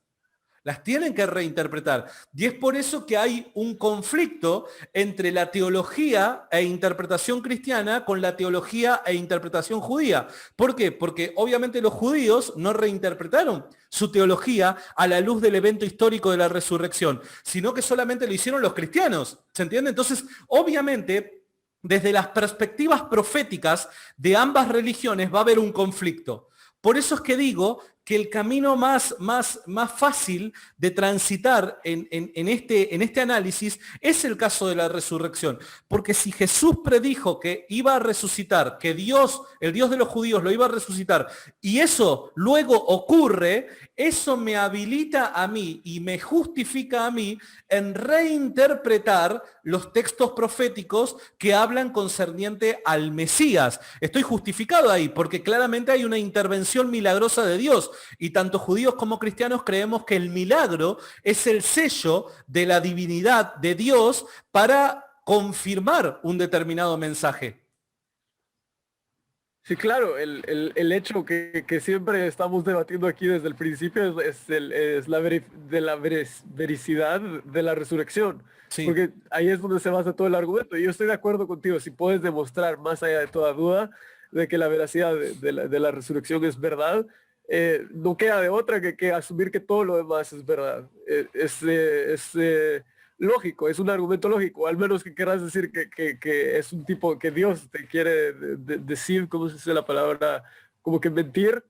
Las tienen que reinterpretar. Y es por eso que hay un conflicto entre la teología e interpretación cristiana con la teología e interpretación judía. ¿Por qué? Porque obviamente los judíos no reinterpretaron su teología a la luz del evento histórico de la resurrección, sino que solamente lo hicieron los cristianos. ¿Se entiende? Entonces, obviamente, desde las perspectivas proféticas de ambas religiones va a haber un conflicto. Por eso es que digo que el camino más fácil de transitar en este análisis es el caso de la resurrección. Porque si Jesús predijo que iba a resucitar, que Dios, el Dios de los judíos, lo iba a resucitar, y eso luego ocurre, eso me habilita a mí y me justifica a mí en reinterpretar los textos proféticos que hablan concerniente al Mesías. Estoy justificado ahí porque claramente hay una intervención milagrosa de Dios y tanto judíos como cristianos creemos que el milagro es el sello de la divinidad de Dios para confirmar un determinado mensaje. Sí, claro, el hecho que siempre estamos debatiendo aquí desde el principio es de la vericidad de la resurrección, Sí. porque ahí es donde se basa todo el argumento. Y yo estoy de acuerdo contigo, si puedes demostrar más allá de toda duda de que la veracidad de la resurrección es verdad, no queda de otra que asumir que todo lo demás es verdad. Lógico, es un argumento lógico, al menos que querrás decir que es un tipo que Dios te quiere decir, ¿cómo se dice la palabra? Como que mentir,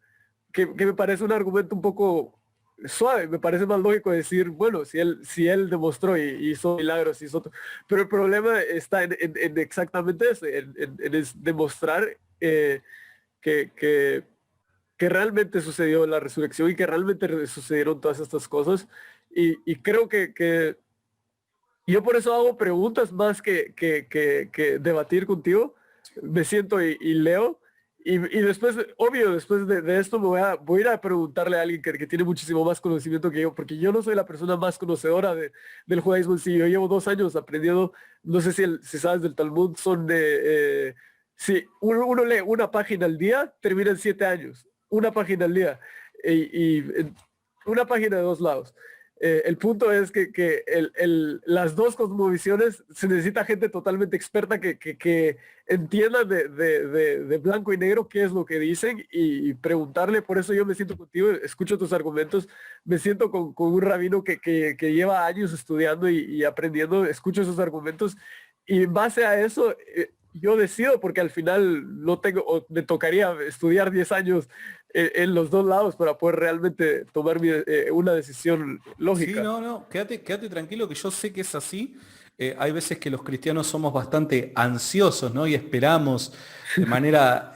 que me parece un argumento un poco suave, me parece más lógico decir, bueno, si él demostró y hizo milagros, pero el problema está en exactamente eso, en demostrar que, que, que realmente sucedió la resurrección y que realmente sucedieron todas estas cosas. Y creo que yo por eso hago preguntas más que debatir contigo. Me siento y leo. Y después, obvio, después de esto voy a ir a preguntarle a alguien que tiene muchísimo más conocimiento que yo, porque yo no soy la persona más conocedora del judaísmo en sí. Yo llevo 2 años aprendiendo, no sé si sabes del Talmud, son si uno lee una página al día, termina en 7 años. Una página al día. Una página de 2 lados. El punto es que las dos cosmovisiones se necesita gente totalmente experta que entienda de blanco y negro qué es lo que dicen y preguntarle. Por eso yo me siento contigo, escucho tus argumentos, me siento con un rabino que lleva años estudiando y aprendiendo, escucho sus argumentos y en base a eso yo decido, porque al final no tengo, o me tocaría estudiar 10 años en los dos lados para poder realmente tomar una decisión Sí, lógica. no, quédate tranquilo que yo sé que es así. Hay veces que los cristianos somos bastante ansiosos, ¿no? Y esperamos de manera,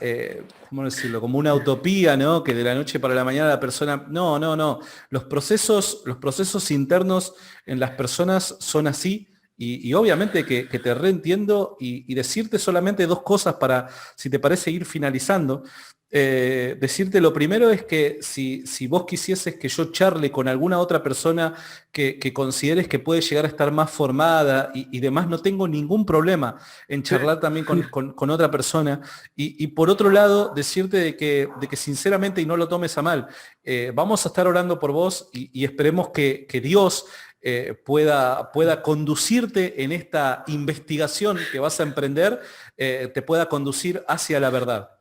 ¿cómo decirlo? Como una utopía, ¿no? Que de la noche para la mañana la persona... No, no, no. Los procesos internos en las personas son así. Y obviamente que te reentiendo y decirte solamente dos cosas para, si te parece, ir finalizando. Decirte lo primero es que si vos quisieses que yo charle con alguna otra persona que consideres que puede llegar a estar más formada y demás, no tengo ningún problema en Sí. charlar también con otra persona. Y por otro lado, decirte de que sinceramente, y no lo tomes a mal, vamos a estar orando por vos y esperemos que Dios pueda conducirte en esta investigación que vas a emprender, te pueda conducir hacia la verdad.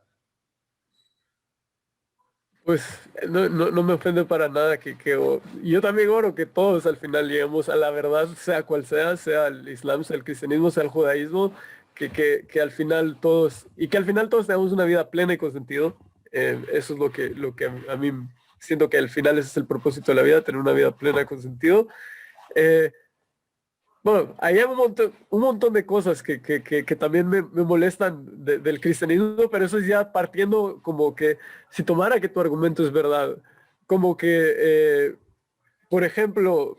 Pues no me ofende para nada yo también oro que todos al final lleguemos a la verdad, sea cual sea el Islam, sea el cristianismo, sea el judaísmo, que al final todos, y que al final todos tengamos una vida plena y con sentido. Eso es lo que a mí siento que al final ese es el propósito de la vida, tener una vida plena y con sentido. Eh, Bueno, hay un montón de cosas que también me molestan del cristianismo, pero eso es ya partiendo como que si tomara que tu argumento es verdad, como que, por ejemplo,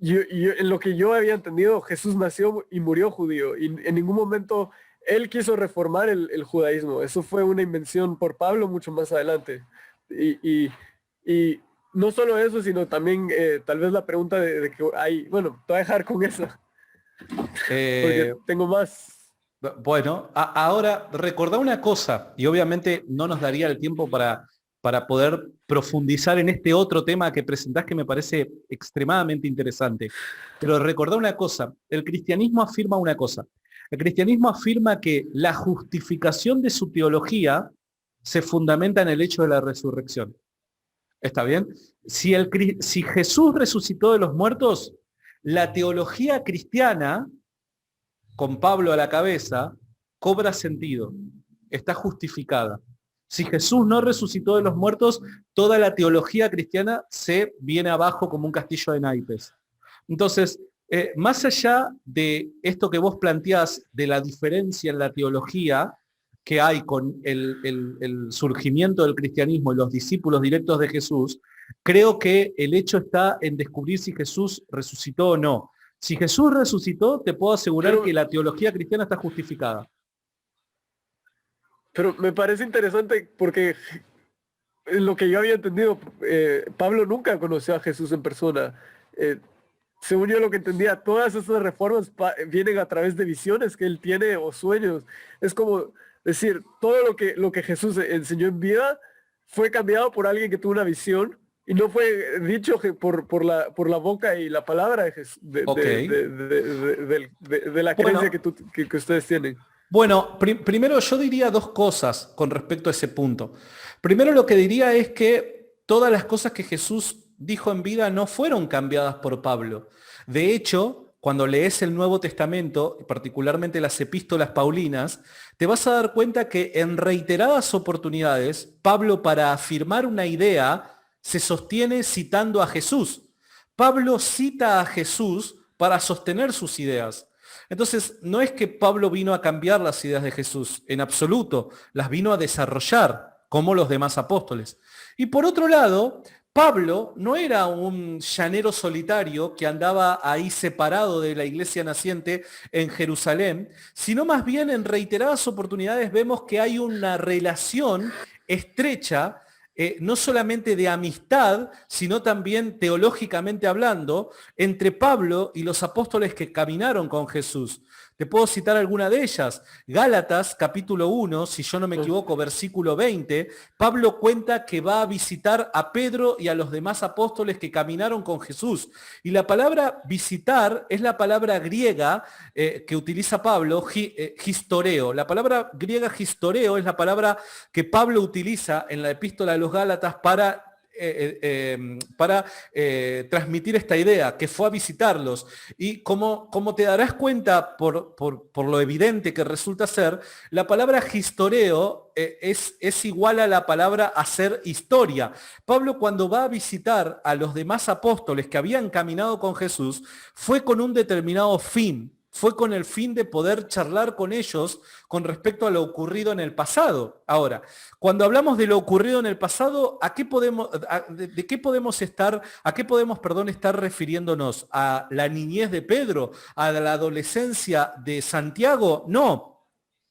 en lo que yo había entendido, Jesús nació y murió judío y en ningún momento él quiso reformar el judaísmo. Eso fue una invención por Pablo mucho más adelante. Y no solo eso, sino también tal vez la pregunta de que hay, bueno, te voy a dejar con eso porque Eh, tengo más. Bueno, ahora recordá una cosa, y obviamente no nos daría el tiempo para poder profundizar en este otro tema que presentás que me parece extremadamente interesante. Pero recordá una cosa, el cristianismo afirma una cosa. El cristianismo afirma que la justificación de su teología se fundamenta en el hecho de la resurrección. ¿Está bien? Si Jesús resucitó de los muertos, la teología cristiana con Pablo a la cabeza, cobra sentido, está justificada. Si Jesús no resucitó de los muertos, toda la teología cristiana se viene abajo como un castillo de naipes. Entonces, más allá de esto que vos planteás, de la diferencia en la teología que hay con el surgimiento del cristianismo y los discípulos directos de Jesús, creo que el hecho está en descubrir si Jesús resucitó o no. Si Jesús resucitó, te puedo asegurar Pero, que la teología cristiana está justificada. pero me parece interesante porque lo que yo había entendido, Pablo nunca conoció a Jesús en persona. Eh, Según yo lo que entendía, todas esas reformas vienen a través de visiones que él tiene o sueños. Es como decir, todo lo que Jesús enseñó en vida fue cambiado por alguien que tuvo una visión y no fue dicho por la boca y la palabra de, Ok. de la creencia Bueno, que ustedes tienen. Bueno, primero yo diría dos cosas con respecto a ese punto. Primero lo que diría es que todas las cosas que Jesús dijo en vida no fueron cambiadas por Pablo. De hecho, cuando lees el Nuevo Testamento, particularmente las epístolas paulinas, te vas a dar cuenta que en reiteradas oportunidades, Pablo para afirmar una idea se sostiene citando a Jesús. Pablo cita a Jesús para sostener sus ideas. Entonces, no es que Pablo vino a cambiar las ideas de Jesús, en absoluto, las vino a desarrollar, como los demás apóstoles. Y por otro lado, Pablo no era un llanero solitario que andaba ahí separado de la iglesia naciente en Jerusalén, sino más bien en reiteradas oportunidades vemos que hay una relación estrecha no solamente de amistad, sino también teológicamente hablando, entre Pablo y los apóstoles que caminaron con Jesús. Te puedo citar alguna de ellas. Gálatas, capítulo 1, si yo no me equivoco, versículo 20, Pablo cuenta que va a visitar a Pedro y a los demás apóstoles que caminaron con Jesús. Y la palabra visitar es la palabra griega que utiliza Pablo, historeo. La palabra griega historeo es la palabra que Pablo utiliza en la epístola de los Gálatas para transmitir esta idea, que fue a visitarlos. Y como te darás cuenta por lo evidente que resulta ser, la palabra historeo es igual a la palabra hacer historia. Pablo cuando va a visitar a los demás apóstoles que habían caminado con Jesús, fue con un determinado fin. Fue con el fin de poder charlar con ellos con respecto a lo ocurrido en el pasado. Ahora, cuando hablamos de lo ocurrido en el pasado, ¿a qué podemos, de qué podemos estar, a qué podemos, perdón, estar refiriéndonos? ¿A la niñez de Pedro? ¿A la adolescencia de Santiago? No.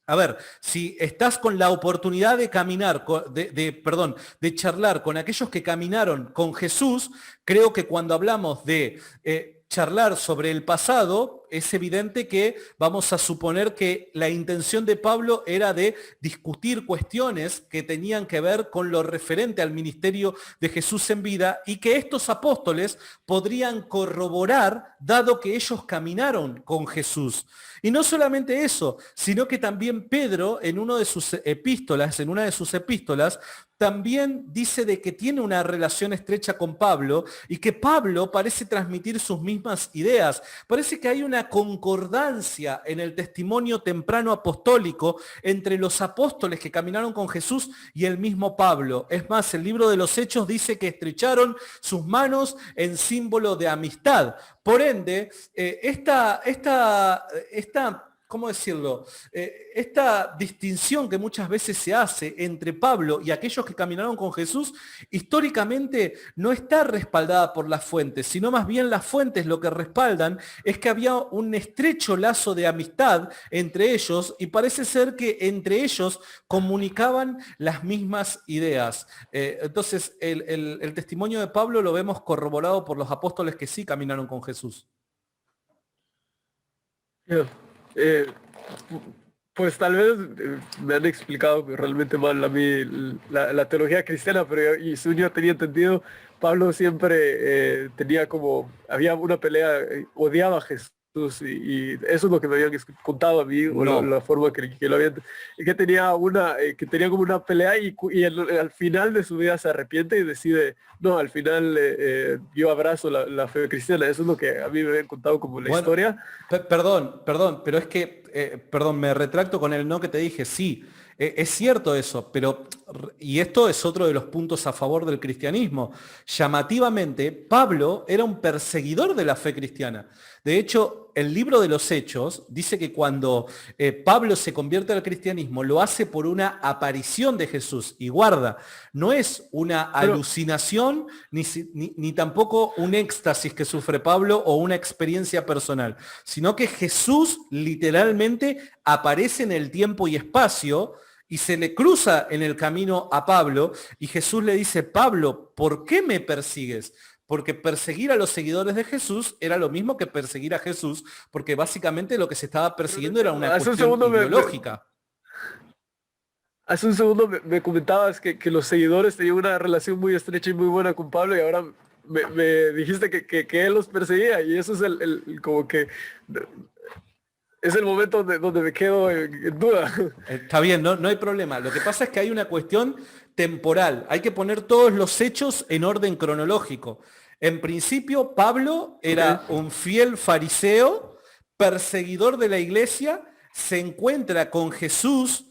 A ver, si estás con la oportunidad de caminar, perdón, de charlar con aquellos que caminaron con Jesús, creo que cuando hablamos de charlar sobre el pasado, es evidente que vamos a suponer que la intención de Pablo era de discutir cuestiones que tenían que ver con lo referente al ministerio de Jesús en vida y que estos apóstoles podrían corroborar dado que ellos caminaron con Jesús. Y no solamente eso, sino que también Pedro en una de sus epístolas, también dice de que tiene una relación estrecha con Pablo y que Pablo parece transmitir sus mismas ideas. Parece que hay una concordancia en el testimonio temprano apostólico entre los apóstoles que caminaron con Jesús y el mismo Pablo. Es más, el libro de los Hechos dice que estrecharon sus manos en símbolo de amistad. Por ende, ¿cómo decirlo? Esta distinción que muchas veces se hace entre Pablo y aquellos que caminaron con Jesús, históricamente no está respaldada por las fuentes, sino más bien las fuentes lo que respaldan es que había un estrecho lazo de amistad entre ellos y parece ser que entre ellos comunicaban las mismas ideas. Entonces, el testimonio de Pablo lo vemos corroborado por los apóstoles que sí caminaron con Jesús. Eh, pues tal vez me han explicado realmente mal a mí la teología cristiana, pero y según yo tenía entendido, Pablo siempre tenía como, había una pelea, odiaba a Jesús y eso es lo que me habían contado a mí, o la No. forma que lo habían, y que tenía como una pelea y al final de su vida se arrepiente y decide, no, al final yo abrazo la fe cristiana, eso es lo que a mí me habían contado como la Bueno, historia. perdón, pero es que perdón, me retracto con el no que te dije, sí, es cierto eso, pero, y esto es otro de los puntos a favor del cristianismo, llamativamente, Pablo era un perseguidor de la fe cristiana. De hecho, el libro de los Hechos dice que cuando Pablo se convierte al cristianismo, lo hace por una aparición de Jesús. Y guarda, no es una Pero, alucinación ni tampoco un éxtasis que sufre Pablo o una experiencia personal, sino que Jesús literalmente aparece en el tiempo y espacio y se le cruza en el camino a Pablo y Jesús le dice, Pablo, ¿por qué me persigues? Porque perseguir a los seguidores de Jesús era lo mismo que perseguir a Jesús, porque básicamente lo que se estaba pero no persiguiendo era entiendo. una cuestión ideológica. Hace un segundo me comentabas que los seguidores tenían una relación muy estrecha y muy buena con Pablo y ahora me dijiste que él los perseguía y eso es como que es el momento donde me quedo en duda. Está bien, no hay problema. Lo que pasa es que hay una cuestión temporal. Hay que poner todos los hechos en orden cronológico. En principio, Pablo era Ok. un fiel fariseo, perseguidor de la iglesia, se encuentra con Jesús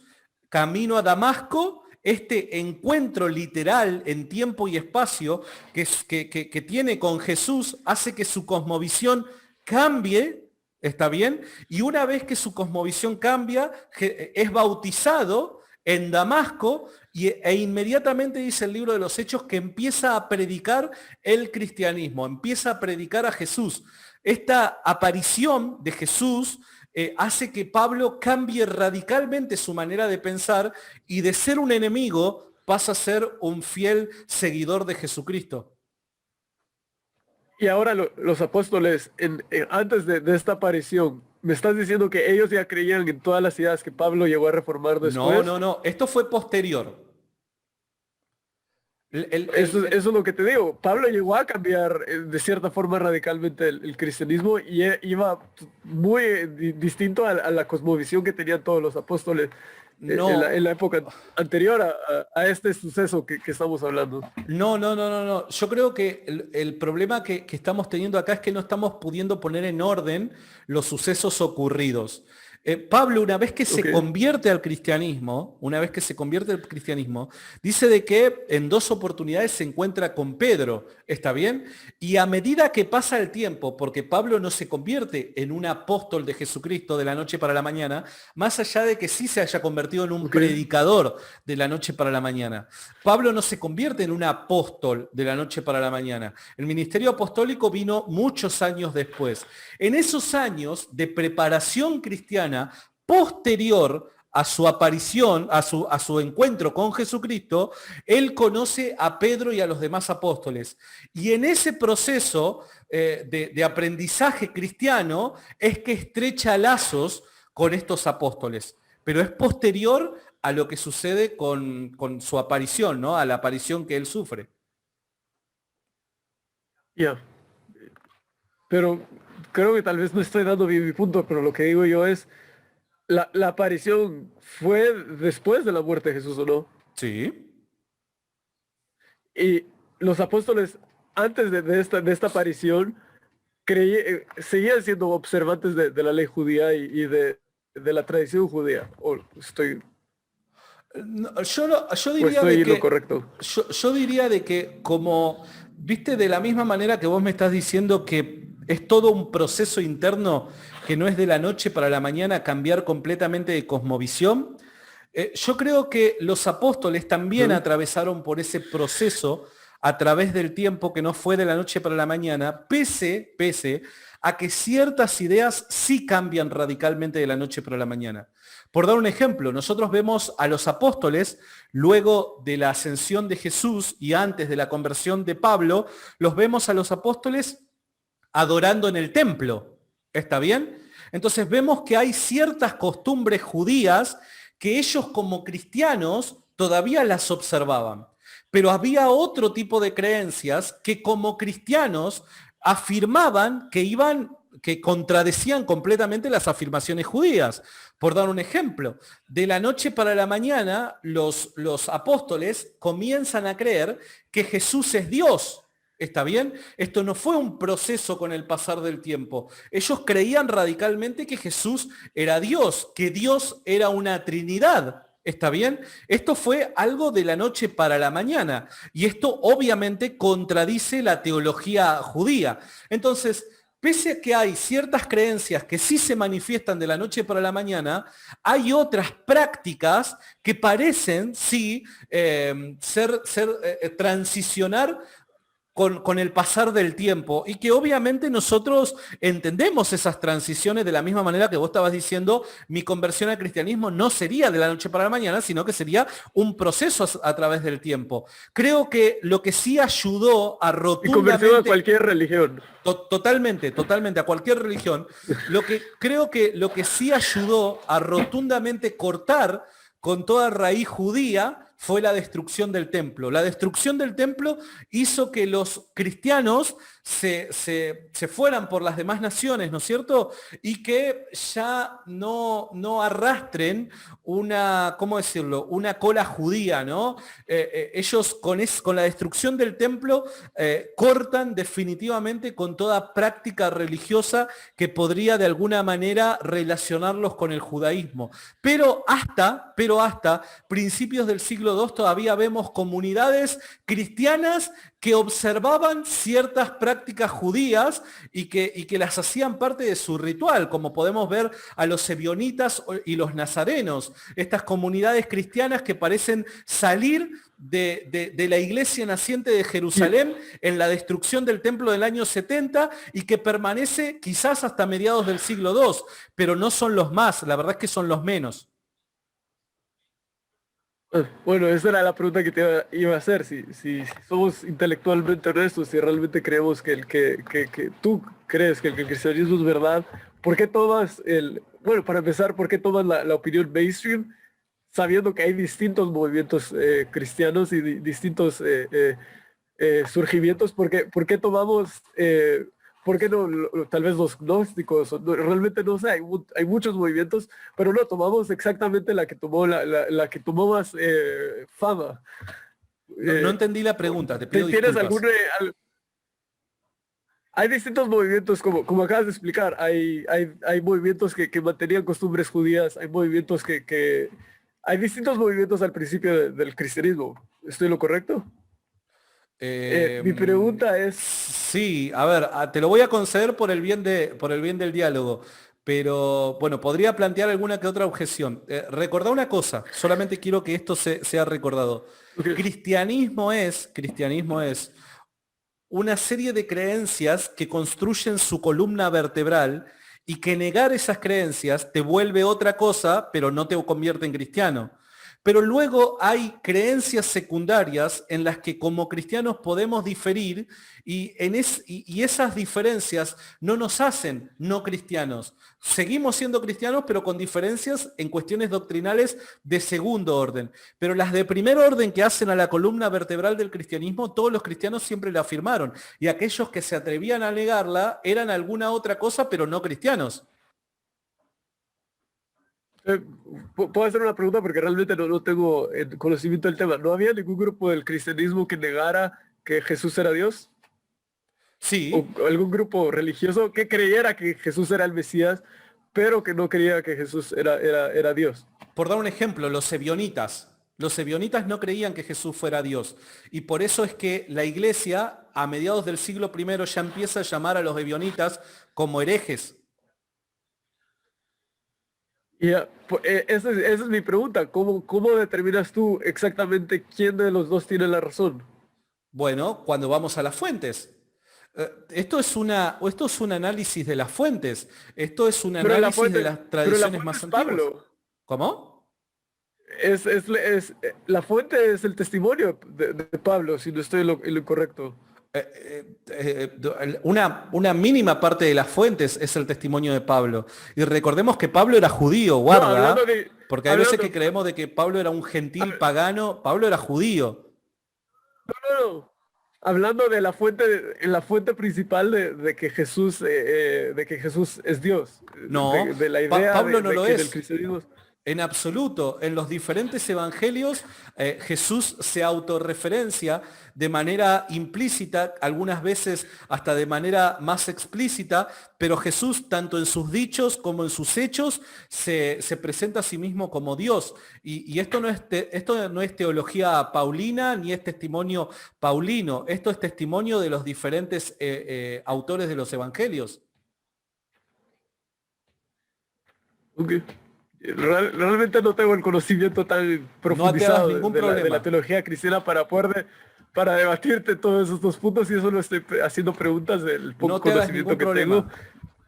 camino a Damasco. Este encuentro literal en tiempo y espacio que tiene con Jesús hace que su cosmovisión cambie. ¿Está bien? Y una vez que su cosmovisión cambia, es bautizado en Damasco e inmediatamente dice el libro de los Hechos que empieza a predicar el cristianismo, empieza a predicar a Jesús. Esta aparición de Jesús hace que Pablo cambie radicalmente su manera de pensar y de ser un enemigo pasa a ser un fiel seguidor de Jesucristo. Y ahora los apóstoles, antes de esta aparición, ¿me estás diciendo que ellos ya creían en todas las ideas que Pablo llegó a reformar No, después? no, no. Esto fue posterior. El- el- Eso, el- eso es lo que te digo. Pablo llegó a cambiar de cierta forma radicalmente el cristianismo y iba muy distinto a la cosmovisión que tenían todos los apóstoles en la no, época anterior a este suceso que estamos hablando. no. Yo creo que el problema que estamos teniendo acá es que no estamos pudiendo poner en orden los sucesos ocurridos. Pablo, una vez que Ok. se convierte al cristianismo, una vez que se convierte al cristianismo, dice de que en dos oportunidades se encuentra con Pedro, ¿está bien? Y a medida que pasa el tiempo, porque Pablo no se convierte en un apóstol de Jesucristo de la noche para la mañana, más allá de que sí se haya convertido en un Ok. predicador de la noche para la mañana. Pablo no se convierte en un apóstol de la noche para la mañana. El ministerio apostólico vino muchos años después. En esos años de preparación cristiana posterior a su aparición, a su encuentro con Jesucristo, él conoce a Pedro y a los demás apóstoles. Y en ese proceso de aprendizaje cristiano es que estrecha lazos con estos apóstoles. Pero es posterior a lo que sucede con su aparición, ¿no? A la aparición que él sufre. Ya. Pero creo que tal vez no estoy dando bien mi punto, pero lo que digo yo es, la aparición fue después de la muerte de Jesús, ¿o no? Sí. Y los apóstoles, antes de esta aparición, seguían siendo observantes de la ley judía y de la tradición judía. No, yo O diría de estoy en lo que, correcto. yo diría de que como, viste, de la misma manera que vos me estás diciendo que es todo un proceso interno que no es de la noche para la mañana cambiar completamente de cosmovisión, yo creo que los apóstoles también Ujú. atravesaron por ese proceso a través del tiempo que no fue de la noche para la mañana, pese a que ciertas ideas sí cambian radicalmente de la noche para la mañana. Por dar un ejemplo, nosotros vemos a los apóstoles, luego de la ascensión de Jesús y antes de la conversión de Pablo, los vemos a los apóstoles adorando en el templo. ¿Está bien? Entonces vemos que hay ciertas costumbres judías que ellos como cristianos todavía las observaban. Pero había otro tipo de creencias que como cristianos afirmaban que contradecían completamente las afirmaciones judías. Por dar un ejemplo, de la noche para la mañana los apóstoles comienzan a creer que Jesús es Dios. ¿Está bien? Esto no fue un proceso con el pasar del tiempo. Ellos creían radicalmente que Jesús era Dios, que Dios era una Trinidad. ¿Está bien? Esto fue algo de la noche para la mañana. Y esto obviamente contradice la teología judía. Entonces, pese a que hay ciertas creencias que sí se manifiestan de la noche para la mañana, hay otras prácticas que parecen sí transicionar con el pasar del tiempo y que obviamente nosotros entendemos esas transiciones de la misma manera que vos estabas diciendo, mi conversión al cristianismo no sería de la noche para la mañana, sino que sería un proceso a través del tiempo. Creo que lo que sí ayudó a Y conversión a rotundamente... cualquier religión. Totalmente, totalmente, a cualquier religión. Creo que lo que sí ayudó a rotundamente cortar con toda raíz judía fue la destrucción del templo. La destrucción del templo hizo que los cristianos se fueran por las demás naciones, ¿no es cierto? Y que ya no arrastren una, ¿cómo decirlo? Una cola judía, ¿no? Ellos con la destrucción del templo cortan definitivamente con toda práctica religiosa que podría de alguna manera relacionarlos con el judaísmo. Pero hasta principios del siglo II todavía vemos comunidades cristianas que observaban ciertas prácticas judías y que las hacían parte de su ritual, como podemos ver a los ebionitas y los nazarenos, estas comunidades cristianas que parecen salir de la iglesia naciente de Jerusalén en la destrucción del templo del año 70 y que permanece quizás hasta mediados del siglo II, pero no son los más, la verdad es que son los menos. Bueno, esa era la pregunta que te iba a hacer. Si somos intelectualmente honestos, si realmente creemos que tú crees que el cristianismo es verdad, ¿por qué tomas bueno, para empezar, ¿por qué tomas la opinión mainstream sabiendo que hay distintos movimientos cristianos y distintos surgimientos? ¿Por qué tomamos, por qué no, tal vez los gnósticos, realmente no sé, hay muchos movimientos, pero no, tomamos exactamente la que tomó, la que tomó más fama. No entendí la pregunta, te pido ¿Tienes disculpas. Hay distintos movimientos, como acabas de explicar, hay movimientos que mantenían costumbres judías, hay movimientos hay distintos movimientos al principio del cristianismo. ¿Estoy en lo correcto? Mi pregunta es, Sí, a ver, te lo voy a conceder por el bien del diálogo, pero bueno, podría plantear alguna que otra objeción. Recordá una cosa, solamente quiero que esto sea recordado. ok, Cristianismo es una serie de creencias que construyen su columna vertebral y que negar esas creencias te vuelve otra cosa, pero no te convierte en cristiano. Pero luego hay creencias secundarias en las que como cristianos podemos diferir y esas diferencias no nos hacen no cristianos. Seguimos siendo cristianos, pero con diferencias en cuestiones doctrinales de segundo orden. Pero las de primer orden que hacen a la columna vertebral del cristianismo, todos los cristianos siempre la afirmaron. Y aquellos que se atrevían a negarla eran alguna otra cosa, pero no cristianos. eh, puedo hacer una pregunta porque realmente no tengo conocimiento del tema. ¿No había ningún grupo del cristianismo que negara que Jesús era Dios? ¿O Sí, algún grupo religioso que creyera que Jesús era el Mesías, pero que no creía que Jesús era Dios? por dar un ejemplo, los ebionitas. Los ebionitas no creían que Jesús fuera Dios. Y por eso es que la iglesia, a mediados del siglo I, ya empieza a llamar a los ebionitas como herejes. Esa es mi pregunta. ¿Cómo determinas tú exactamente quién de los dos tiene la razón? Bueno, cuando vamos a las fuentes. Esto es un análisis de las fuentes. Esto es un Pero la análisis de fuente, las pero la tradiciones fuente más es antiguas. Pablo. ¿Cómo? La fuente es el testimonio de Pablo, si no estoy en lo incorrecto. Una mínima parte de las fuentes es el testimonio de Pablo. Y recordemos que Pablo era judío, No, guarda, hablando ¿ah? de, Porque hay veces hablando, que creemos de que Pablo era un gentil hab- pagano. Pablo era judío. no, hablando de la fuente principal de que Jesús es Dios, No, de la idea Pablo no lo que del es. cristianismo. En absoluto, en los diferentes evangelios Jesús se autorreferencia de manera implícita, algunas veces hasta de manera más explícita, pero Jesús tanto en sus dichos como en sus hechos se presenta a sí mismo como Dios. Y esto no es teología paulina ni es testimonio paulino, esto es testimonio de los diferentes autores de los evangelios. Ok. Realmente no tengo el conocimiento tan No te hagas profundizado ningún de la problema. teología cristiana para debatirte todos esos dos puntos y eso no estoy haciendo preguntas del poco No te hagas conocimiento ningún que tengo. problema.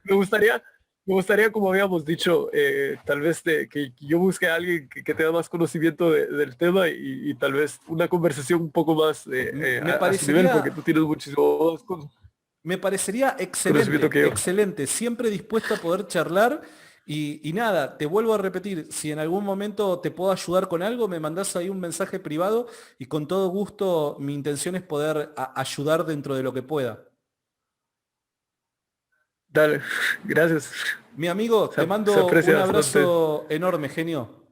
Me gustaría, me gustaría, como habíamos dicho, tal vez que yo busque a alguien que tenga más conocimiento del tema y tal vez una conversación un poco más Me a su nivel, porque parecería tú tienes muchísimo más Me parecería conocimiento excelente, que yo. excelente, siempre dispuesto a poder charlar y nada, te vuelvo a repetir, si en algún momento te puedo ayudar con algo, me mandás ahí un mensaje privado y con todo gusto mi intención es poder ayudar dentro de lo que pueda. Dale, gracias. Mi amigo, te Se mando un aprecia bastante. abrazo enorme, genio.